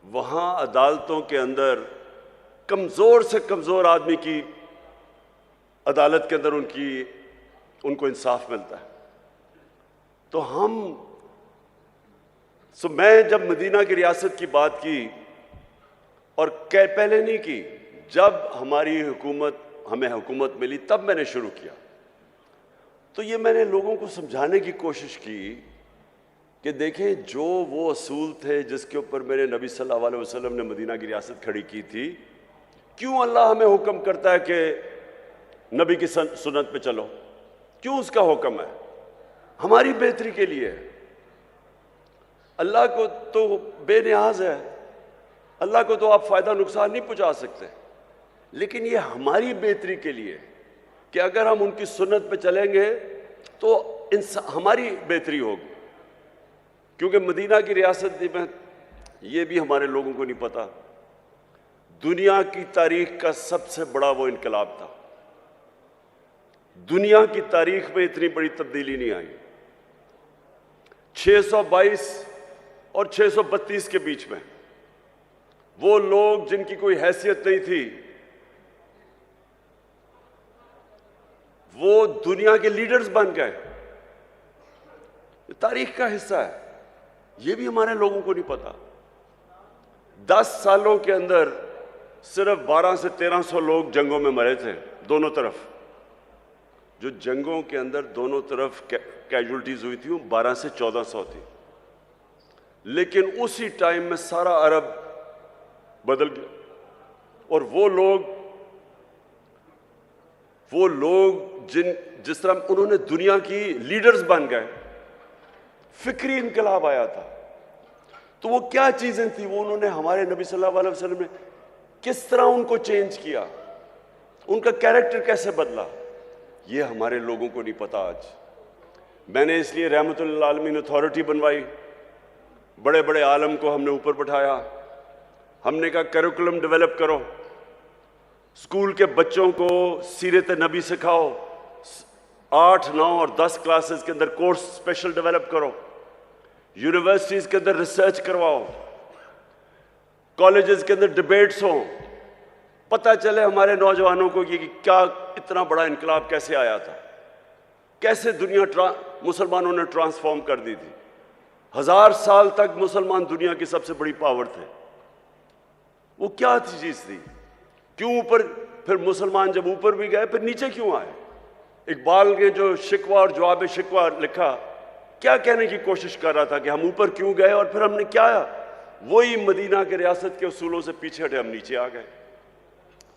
वहाँ अदालतों के अंदर कमज़ोर से कमज़ोर आदमी की अदालत के अंदर उनको इंसाफ मिलता है। तो मैं जब मदीना की रियासत की बात की, और पहले नहीं की, जब हमें हुकूमत मिली तब मैंने शुरू किया। तो ये मैंने लोगों को समझाने की कोशिश की कि देखें, जो वो असूल थे जिसके ऊपर मेरे नबी सल्लल्लाहु अलैहि वसल्लम ने मदीना की रियासत खड़ी की थी, क्यों अल्लाह हमें हुक्म करता है कि नबी की सुन्नत पे चलो? क्यों उसका हुक्म है? हमारी बेहतरी के लिए है। अल्लाह को तो बेनियाज है, अल्लाह को तो आप फायदा नुकसान नहीं पहुंचा सकते, लेकिन ये हमारी बेहतरी के लिए कि अगर हम उनकी सुन्नत पे चलेंगे तो हमारी बेहतरी होगी। क्योंकि मदीना की रियासत में ये भी हमारे लोगों को नहीं पता, दुनिया की तारीख का सबसे बड़ा वो इनकलाब था। दुनिया की तारीख में इतनी बड़ी तब्दीली नहीं आई। 622 और 632 के बीच में वो लोग जिनकी कोई हैसियत नहीं थी, वो दुनिया के लीडर्स बन गए। तारीख का हिस्सा है, ये भी हमारे लोगों को नहीं पता। 10 सालों के अंदर सिर्फ 1200 से 1300 लोग जंगों में मरे थे, दोनों तरफ। जो जंगों के अंदर दोनों तरफ कैजुअल्टीज हुई थी वो 1200 से 1400 थी। लेकिन उसी टाइम में सारा अरब बदल गया और वो लोग जिस तरह उन्होंने दुनिया की लीडर्स बन गए, फिक्री इनकलाब आया था। तो वो क्या चीजें थी, वो उन्होंने हमारे नबी सल्लल्लाहु अलैहि वसल्लम ने किस तरह उनको चेंज किया, उनका कैरेक्टर कैसे बदला, ये हमारे लोगों को नहीं पता आज। मैंने इसलिए रहमतुल आलमीन अथॉरिटी बनवाई, बड़े बड़े आलम को हमने ऊपर बैठाया, हमने कहा करिकुलम डेवलप करो, स्कूल के बच्चों को सीरत नबी सिखाओ, 8, 9 और 10 क्लासेस के अंदर कोर्स स्पेशल डेवलप करो, यूनिवर्सिटीज के अंदर रिसर्च करवाओ, कॉलेजेस के अंदर डिबेट्स हो, पता चले हमारे नौजवानों को कि क्या इतना बड़ा इनकलाब कैसे आया था, कैसे दुनिया मुसलमानों ने ट्रांसफॉर्म कर दी थी। 1000 साल तक मुसलमान दुनिया की सबसे बड़ी पावर थे। वो क्या थी चीज थी, क्यों ऊपर, फिर मुसलमान जब ऊपर भी गए फिर नीचे क्यों आए। इकबाल ने जो शिकवा और जवाब शिकवा लिखा, क्या कहने की कोशिश कर रहा था कि हम ऊपर क्यों गए और फिर हमने क्या आया, वही मदीना के रियासत के उसूलों से पीछे हटे, हम नीचे आ गए।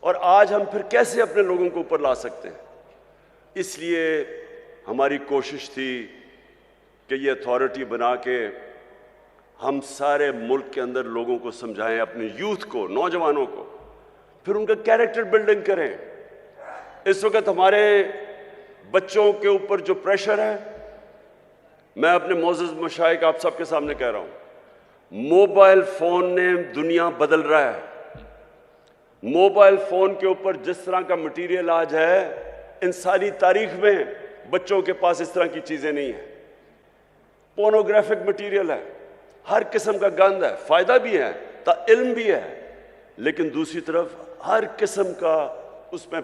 और आज हम फिर कैसे अपने लोगों को ऊपर ला सकते हैं। इसलिए हमारी कोशिश थी कि ये अथॉरिटी बना के हम सारे मुल्क के अंदर लोगों को समझाएं, अपने यूथ को, नौजवानों को, फिर उनका कैरेक्टर बिल्डिंग करें। इस वक्त हमारे बच्चों के ऊपर जो प्रेशर है, मैं अपने मोअज़्ज़ज़ मशाइख आप सबके सामने कह रहा हूं, मोबाइल फोन ने दुनिया बदल रहा है। मोबाइल फोन के ऊपर जिस तरह का मटेरियल आज है, इन सारी तारीख में बच्चों के पास इस तरह की चीजें नहीं है। पोर्नोग्राफिक मटेरियल है, हर किस्म का गंद है, फायदा भी है, इल्म भी है, लेकिन दूसरी तरफ हर किस्म का उसमें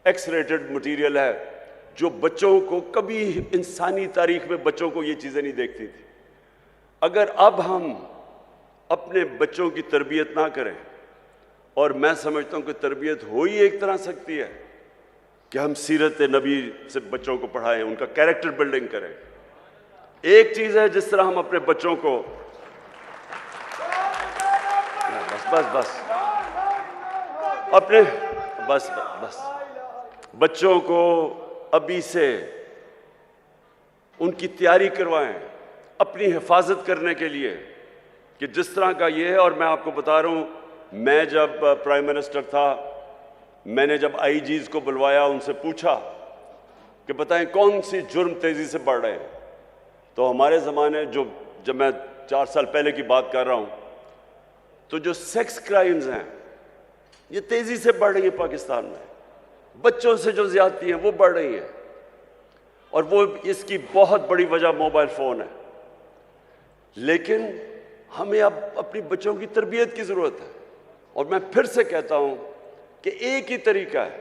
एक्स रेटेड मटेरियल है जो बच्चों को, कभी इंसानी तारीख में बच्चों को ये चीजें नहीं देखती थी। अगर अब हम अपने बच्चों की तरबियत ना करें, और मैं समझता हूं कि तरबियत हो ही एक तरह सकती है कि हम सीरत नबी से बच्चों को पढ़ाएं, उनका कैरेक्टर बिल्डिंग करें। एक चीज है जिस तरह हम अपने बच्चों को बस बच्चों को अभी से उनकी तैयारी करवाएं अपनी हिफाजत करने के लिए, कि जिस तरह का ये है। और मैं आपको बता रहा हूं, मैं जब प्राइम मिनिस्टर था, मैंने जब आईजीज को बुलवाया, उनसे पूछा कि बताएं कौन सी जुर्म तेजी से बढ़ रहे हैं। तो हमारे ज़माने, जब मैं 4 साल पहले की बात कर रहा हूं, तो जो सेक्स क्राइम्स हैं ये तेजी से बढ़ रही है पाकिस्तान में। बच्चों से जो ज्यादती हैं वो बढ़ रही है, और वो इसकी बहुत बड़ी वजह मोबाइल फोन है। लेकिन हमें अब अपनी बच्चों की तरबियत की जरूरत है। और मैं फिर से कहता हूं कि एक ही तरीका है,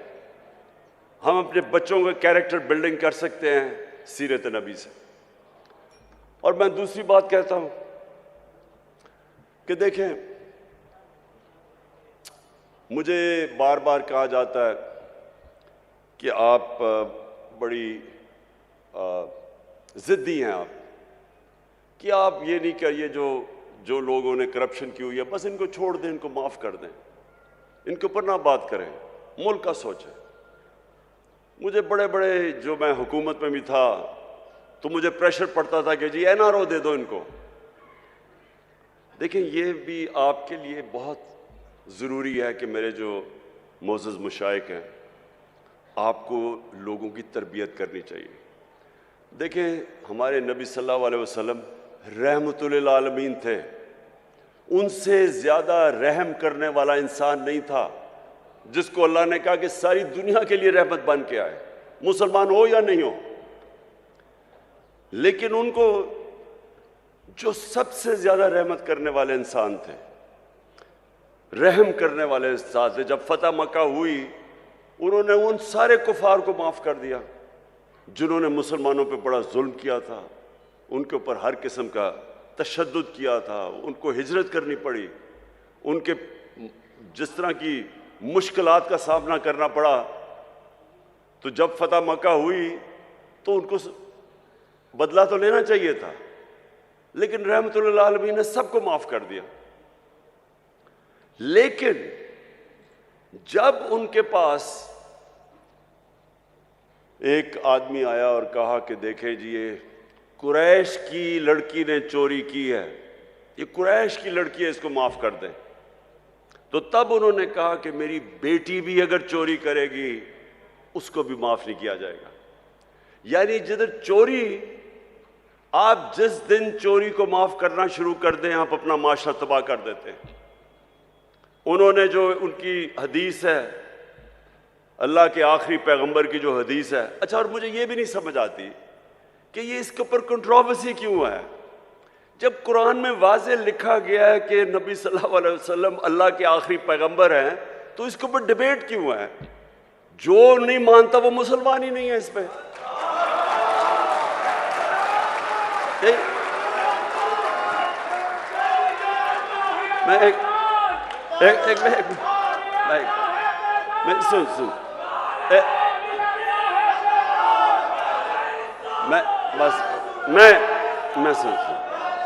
हम अपने बच्चों का कैरेक्टर बिल्डिंग कर सकते हैं सीरत नबी से। और मैं दूसरी बात कहता हूं कि देखें, मुझे बार बार कहा जाता है कि आप बड़ी जिद्दी हैं, आप कि आप ये नहीं करिए, जो लोगों ने करप्शन की हुई है बस इनको छोड़ दें, इनको माफ कर दें, इनके ऊपर ना बात करें, मुल्क का सोचें। मुझे बड़े बड़े, जो मैं हुकूमत में भी था, तो मुझे प्रेशर पड़ता था कि जी एनआरओ दे दो इनको। देखिए, ये भी आपके लिए बहुत ज़रूरी है कि मेरे जो मोअज़्ज़ज़ मुशाइख हैं, आपको लोगों की तरबियत करनी चाहिए। देखें, हमारे नबी सल्लल्लाहु अलैहि वसल्लम रहमतुल आलमीन थे, उनसे ज़्यादा रहम करने वाला इंसान नहीं था जिसको अल्लाह ने कहा कि सारी दुनिया के लिए रहमत बन के आए, मुसलमान हो या नहीं हो। लेकिन उनको जो सबसे ज़्यादा रहमत करने वाले इंसान थे, रहम करने वाले इंसान थे, जब फतह मक्का हुई उन्होंने उन सारे कुफार को माफ़ कर दिया जिन्होंने मुसलमानों पे बड़ा जुल्म किया था, उनके ऊपर हर किस्म का तशद्दुद किया था, उनको हिजरत करनी पड़ी, उनके जिस तरह की मुश्किलात का सामना करना पड़ा। तो जब फतह मक्का हुई तो उनको बदला तो लेना चाहिए था, लेकिन रहमतुल्लिल आलमीन ने सबको माफ कर दिया। लेकिन जब उनके पास एक आदमी आया और कहा कि देखें जी, ये कुरैश की लड़की ने चोरी की है, ये कुरैश की लड़की है, इसको माफ कर दें, तो तब उन्होंने कहा कि मेरी बेटी भी अगर चोरी करेगी उसको भी माफ नहीं किया जाएगा। यानी जिधर चोरी, आप जिस दिन चोरी को माफ करना शुरू कर दें, आप अपना माशरा तबाह कर देते हैं। उन्होंने जो उनकी हदीस है, अल्लाह के आखिरी पैगंबर की जो हदीस है, अच्छा, और मुझे ये भी नहीं समझ आती कि ये इसके ऊपर कंट्रोवर्सी क्यों है, जब कुरान में वाज़े लिखा गया है कि नबी सल्लल्लाहु अलैहि वसल्लम अल्लाह के आखिरी पैगंबर हैं, तो इसके ऊपर डिबेट क्यों है? जो नहीं मानता वो मुसलमान ही नहीं है। इस पे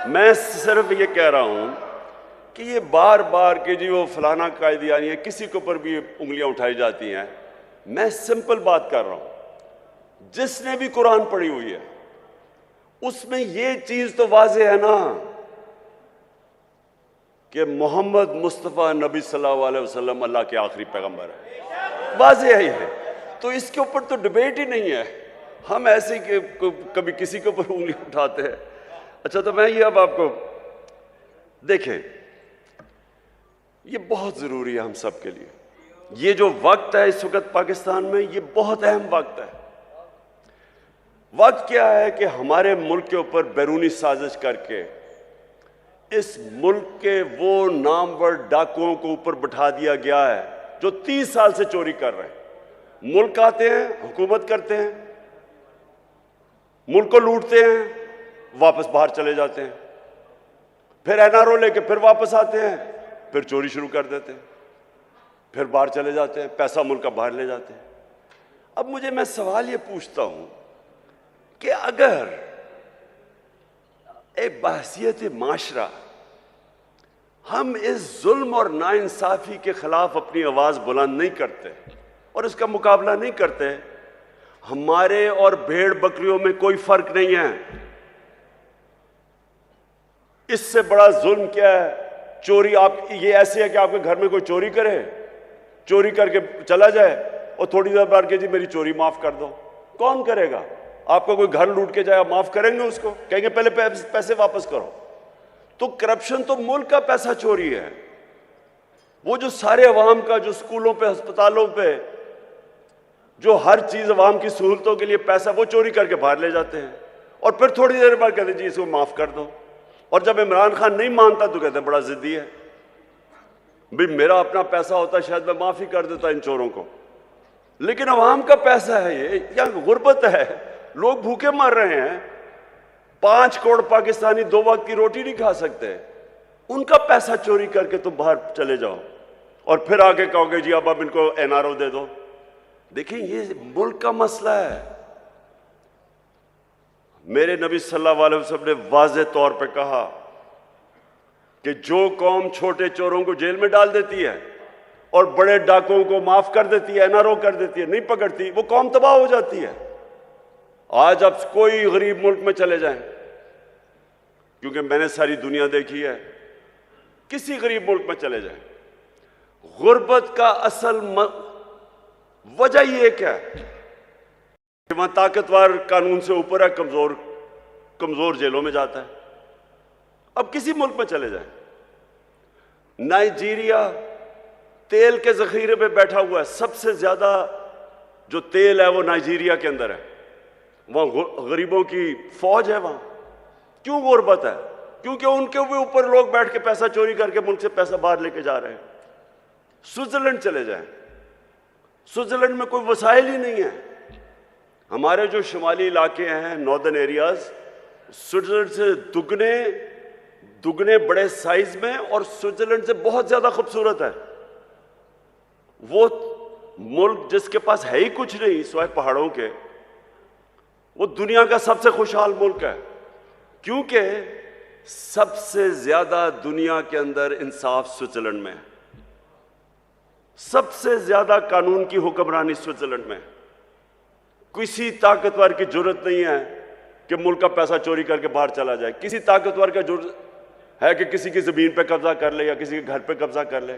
मैं सिर्फ ये कह रहा हूं कि ये बार बार के जी वो फलाना कायदियानी है, किसी के ऊपर भी उंगलियां उठाई जाती हैं। मैं सिंपल बात कर रहा हूं, जिसने भी कुरान पढ़ी हुई है उसमें ये चीज तो वाज़ेह है ना कि मोहम्मद मुस्तफ़ा नबी सल्लल्लाहु अलैहि वसल्लम अल्लाह के आखिरी पैगंबर है, वाज़ेह ही है। तो इसके ऊपर तो डिबेट ही नहीं है। हम ऐसे कि कभी किसी के ऊपर उंगली उठाते हैं। अच्छा, तो मैं ये अब आपको देखें, ये बहुत ज़रूरी है हम सब के लिए। ये जो वक्त है इस वक्त पाकिस्तान में, ये बहुत अहम वक्त है। वक्त क्या है कि हमारे मुल्क के ऊपर बैरूनी साजिश करके इस मुल्क के वो नामवर डाकुओं को ऊपर बिठा दिया गया है जो 30 साल से चोरी कर रहे हैं। मुल्क आते हैं, हुकूमत करते हैं, मुल्क को लूटते हैं, वापस बाहर चले जाते हैं, फिर एनआरओ लेके फिर वापस आते हैं, फिर चोरी शुरू कर देते हैं, फिर बाहर चले जाते हैं, पैसा मुल्क का बाहर ले जाते हैं। अब मैं सवाल ये पूछता हूं कि अगर एक बहसियत माशरा हम इस जुल्म और नाइंसाफी के खिलाफ अपनी आवाज बुलंद नहीं करते और इसका मुकाबला नहीं करते, हमारे और भेड़ बकरियों में कोई फर्क नहीं है। इससे बड़ा जुल्म क्या है? चोरी। आप ये ऐसे है कि आपके घर में कोई चोरी करे, चोरी करके चला जाए और थोड़ी देर बाद के जी मेरी चोरी माफ कर दो। कौन करेगा? आपका कोई घर लूट के जाए, आप माफ करेंगे उसको? कहेंगे पहले पैसे वापस करो। तो करप्शन तो मुल्क का पैसा चोरी है। वो जो सारे अवाम का, जो स्कूलों पे, अस्पतालों पे, जो हर चीज अवाम की सहूलतों के लिए पैसा, वो चोरी करके बाहर ले जाते हैं और फिर थोड़ी देर बाद कहते हैं जी इसको माफ कर दो। और जब इमरान खान नहीं मानता तो कहते हैं बड़ा जिद्दी है। भाई मेरा अपना पैसा होता शायद मैं माफी कर देता इन चोरों को, लेकिन अवाम का पैसा है ये, यहाँ गुर्बत है, लोग भूखे मर रहे हैं। 5 करोड़ पाकिस्तानी 2 वक्त की रोटी नहीं खा सकते, उनका पैसा चोरी करके तुम बाहर चले जाओ और फिर आगे कहोगे जी अब इनको एनआरओ दे दो। देखिए ये मुल्क का मसला है। मेरे नबी सल्लल्लाहु अलैहि वसल्लम ने वाज़े तौर पे कहा कि जो कौम छोटे चोरों को जेल में डाल देती है और बड़े डाकुओं को माफ कर देती है, एनआरओ कर देती है, नहीं पकड़ती, वो कौम तबाह हो जाती है। आज आप कोई गरीब मुल्क में चले जाएं, क्योंकि मैंने सारी दुनिया देखी है, किसी गरीब मुल्क में चले जाएं, गुर्बत का असल वजह ये क्या है? वहां ताकतवर कानून से ऊपर है, कमजोर जेलों में जाता है। अब किसी मुल्क में चले जाएं, नाइजीरिया तेल के जखीरे पे बैठा हुआ है, सबसे ज्यादा जो तेल है वो नाइजीरिया के अंदर है, वहां गरीबों की फौज है। वहां क्यों गुर्बत है? क्योंकि उनके भी ऊपर लोग बैठ के पैसा चोरी करके मुल्क से पैसा बाहर लेके जा रहे हैं। स्विट्जरलैंड चले जाएं, स्विट्जरलैंड में कोई वसाइल ही नहीं है। हमारे जो शुमाली इलाके हैं, नॉर्दर्न एरियाज, स्विट्जरलैंड से दुगने बड़े साइज में और स्विट्जरलैंड से बहुत ज्यादा खूबसूरत है। वो मुल्क जिसके पास है ही कुछ नहीं सिवाय पहाड़ों के, वो दुनिया का सबसे खुशहाल मुल्क है, क्योंकि सबसे ज्यादा दुनिया के अंदर इंसाफ स्विट्जरलैंड में है। सबसे ज्यादा कानून की हुक्मरानी स्विट्जरलैंड में। किसी ताकतवर की जरूरत नहीं है कि मुल्क का पैसा चोरी करके बाहर चला जाए। किसी ताकतवर का जरूरत है कि किसी की जमीन पे कब्जा कर ले या किसी के घर पे कब्जा कर ले।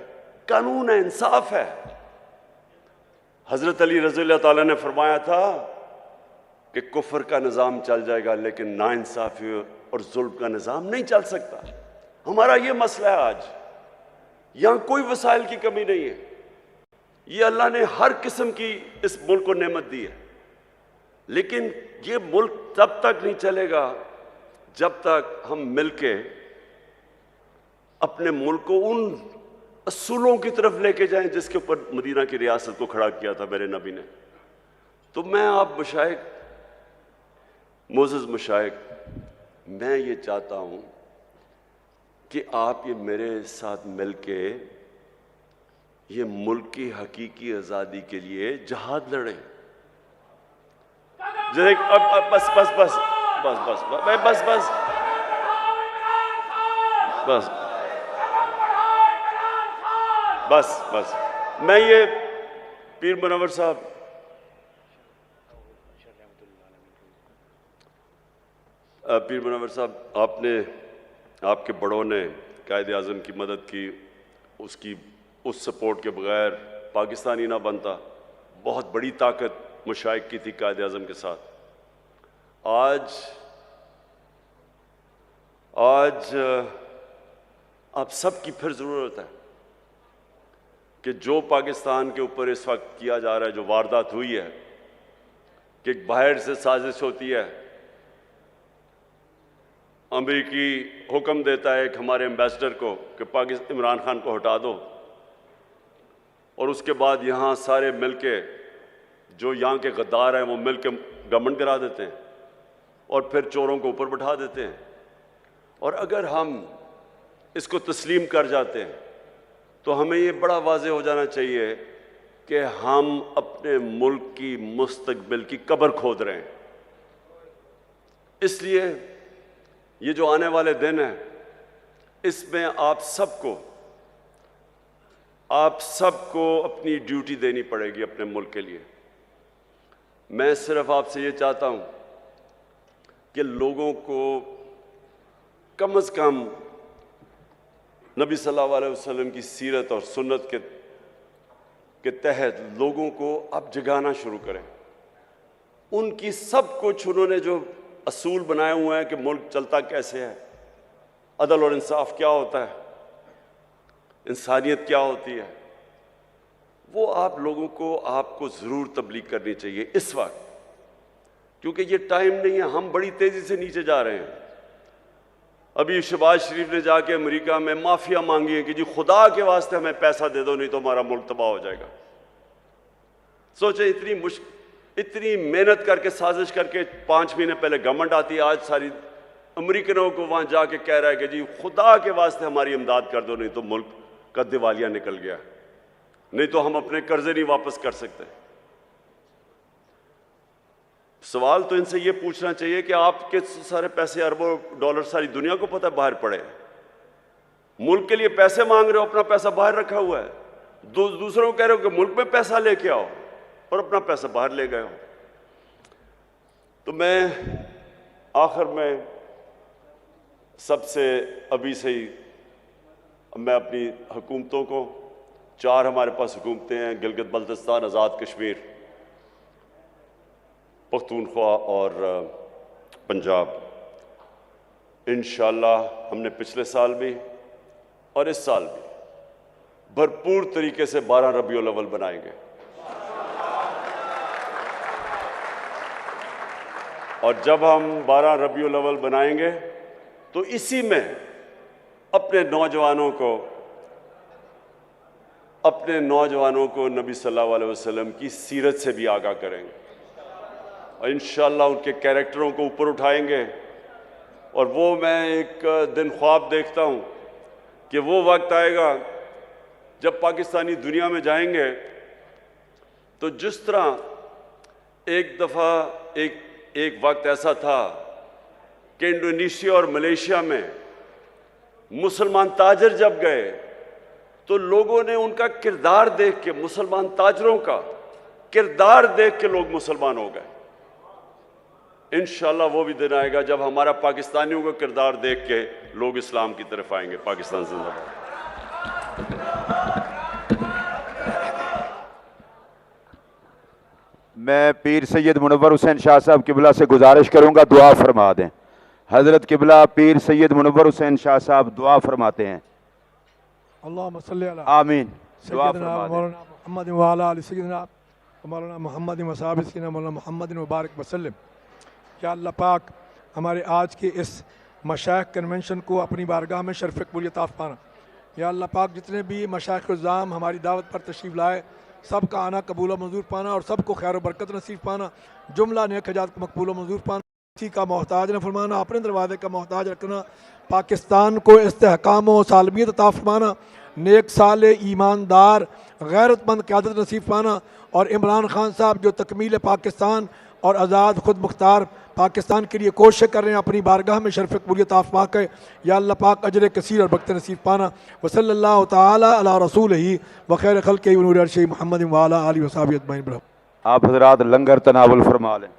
कानून है, इंसाफ है। हजरत अली रज़ी अल्लाह ताला ने फरमाया था कि कुफर का निज़ाम चल जाएगा लेकिन नाइंसाफी और जुल्म का निज़ाम नहीं चल सकता। हमारा ये मसला है आज। यहां कोई वसाइल की कमी नहीं है। ये अल्लाह ने हर किस्म की इस मुल्क को नेमत दी है, लेकिन ये मुल्क तब तक नहीं चलेगा जब तक हम मिलके अपने मुल्क को उन असूलों की तरफ लेके जाएं जिसके ऊपर मदीना की रियासत को खड़ा किया था मेरे नबी ने। तो मैं आप मशाइख, मोअज़्ज़ज़ मशाइख, मैं ये चाहता हूं कि आप ये मेरे साथ मिलके ये मुल्क की हकीकी आज़ादी के लिए जहाद लड़ें। जैसे अब बस बस बस बस बस बस बस बस बस बस बस मैं ये पीर मुनव्वर साहब, पीर मुनव्वर साहब, आपके बड़ों ने कायद आज़म की मदद की, उस सपोर्ट के बगैर पाकिस्तान ही ना बनता। बहुत बड़ी ताकत मुशाइख की थी कायद आज़म के साथ। आज आप सबकी फिर ज़रूरत है कि जो पाकिस्तान के ऊपर इस वक्त किया जा रहा है, जो वारदात हुई है कि बाहर से साजिश होती है, अमेरिकी हुक्म देता है कि हमारे एम्बेसडर को कि पाकिस्तान इमरान खान को हटा दो, और उसके बाद यहाँ सारे मिलके जो यहाँ के गद्दार हैं वो मिलके गवर्नमेंट गिरा देते हैं और फिर चोरों को ऊपर बैठा देते हैं। और अगर हम इसको तस्लीम कर जाते हैं तो हमें ये बड़ा वाज़ेह हो जाना चाहिए कि हम अपने मुल्क की मुस्तकबिल की कब्र खोद रहे हैं। इसलिए ये जो आने वाले दिन हैं, इसमें आप सबको अपनी ड्यूटी देनी पड़ेगी अपने मुल्क के लिए। मैं सिर्फ आपसे ये चाहता हूं कि लोगों को कम से कम नबी सल्लल्लाहु अलैहि वसल्लम की सीरत और सुन्नत के तहत लोगों को अब जगाना शुरू करें। उनकी सब कुछ उन्होंने जो असूल बनाए हुए हैं कि मुल्क चलता कैसे है, अदल और इंसाफ क्या होता है, इंसानियत क्या होती है, वो आप लोगों को आपको ज़रूर तबलीग करनी चाहिए इस वक्त, क्योंकि ये टाइम नहीं है। हम बड़ी तेज़ी से नीचे जा रहे हैं। अभी शहबाज शरीफ ने जाके अमेरिका में माफिया मांगी है कि जी खुदा के वास्ते हमें पैसा दे दो, नहीं तो हमारा मुल्क तबाह हो जाएगा। सोचे इतनी मेहनत करके साजिश करके 5 महीने पहले गवर्नमेंट आती है, आज सारी अमेरिकनों को वहां जाके कह रहा है कि जी खुदा के वास्ते हमारी इमदाद कर दो, नहीं तो मुल्क का दिवालिया निकल गया, नहीं तो हम अपने कर्जे नहीं वापस कर सकते। सवाल तो इनसे ये पूछना चाहिए कि आपके सारे पैसे अरबों डॉलर सारी दुनिया को पता है बाहर पड़े, मुल्क के लिए पैसे मांग रहे हो, अपना पैसा बाहर रखा हुआ है, दूसरों को कह रहे हो कि मुल्क में पैसा लेके आओ और अपना पैसा बाहर ले गए हो। तो मैं आखिर में सबसे अभी से ही मैं अपनी हुकूमतों को, 4 हमारे पास हुकूमतें हैं, गिलगित बल्तिस्तान, आज़ाद कश्मीर, पख्तूनख्वा और पंजाब। इंशाअल्लाह हमने पिछले साल भी और इस साल भी भरपूर तरीके से 12 रबीउल अव्वल बनाएंगे। और जब हम 12 रबीउल अव्वल बनाएंगे तो इसी में अपने नौजवानों को नबी सल्लल्लाहु अलैहि वसल्लम की सीरत से भी आगाह करेंगे और इंशाअल्लाह उनके कैरेक्टरों को ऊपर उठाएंगे। और वो मैं एक दिन ख्वाब देखता हूँ कि वो वक्त आएगा जब पाकिस्तानी दुनिया में जाएंगे तो जिस तरह एक दफ़ा एक वक्त ऐसा था कि इंडोनेशिया और मलेशिया में मुसलमान ताजर जब गए तो लोगों ने उनका किरदार देख के, मुसलमान ताजरों का किरदार देख के लोग मुसलमान हो गए। इंशाअल्लाह वो भी दिन आएगा जब हमारा पाकिस्तानियों का किरदार देख के लोग इस्लाम की तरफ आएंगे। पाकिस्तान जिंदाबाद। मैं पीर सैयद मुनव्वर हुसैन शाह साहब किबला से गुजारिश करूंगा दुआ फरमा दें। हजरत किबला पीर सैयद मुनव्वर हुसैन शाह साहब दुआ फरमाते हैं। अल्लाहुम्मा सल्ली अला आमीन। दुआ फरमा दें। मौलाना मोहम्मद व अला आलि सय्यिदना मौलाना मोहम्मद व असहाबि सय्यिदना मौलाना मोहम्मद मुबारक वसल्लम। या अल्लाह पाक हमारे आज के इस मशाइख कन्वेंशन को अपनी बारगाह में शर्फ़ कबूलियत अता फरमा। या अल्लाह पाक जितने भी मशाइख उज़्ज़ाम हमारी दावत पर तशरीफ़ लाए सबका आना कबूल व मंजूर पाना और सबको खैर व बरकत नसीब पाना, जुमला नेक हजात को मकबूल व मंजूर पाना, किसी का मोहताज न फरमाना, अपने दरवाजे का मोहताज रखना, पाकिस्तान को इस्तेहकाम व सालमियत अता फरमाना, नेक साले ईमानदार गैरतमंद क़यादत नसीब पाना और इमरान खान साहब जो तकमील पाकिस्तान और आज़ाद खुद मुख्तार पाकिस्तान के लिए कोशिश कर रहे हैं अपनी बारगाह में शर्फ़ कबूलियत आफ़मा के। या अल्लाह पाक अजर कसीर और बरकत नसीब पाना। वसल्लल्लाहु तआला अला रसूलिही व खैर खल्क़िही व नूर अर्शिही मुहम्मद व अला आलिहि व सहाबिही अजमईन। आप हज़रात लंगर तनावुल फरमा लें।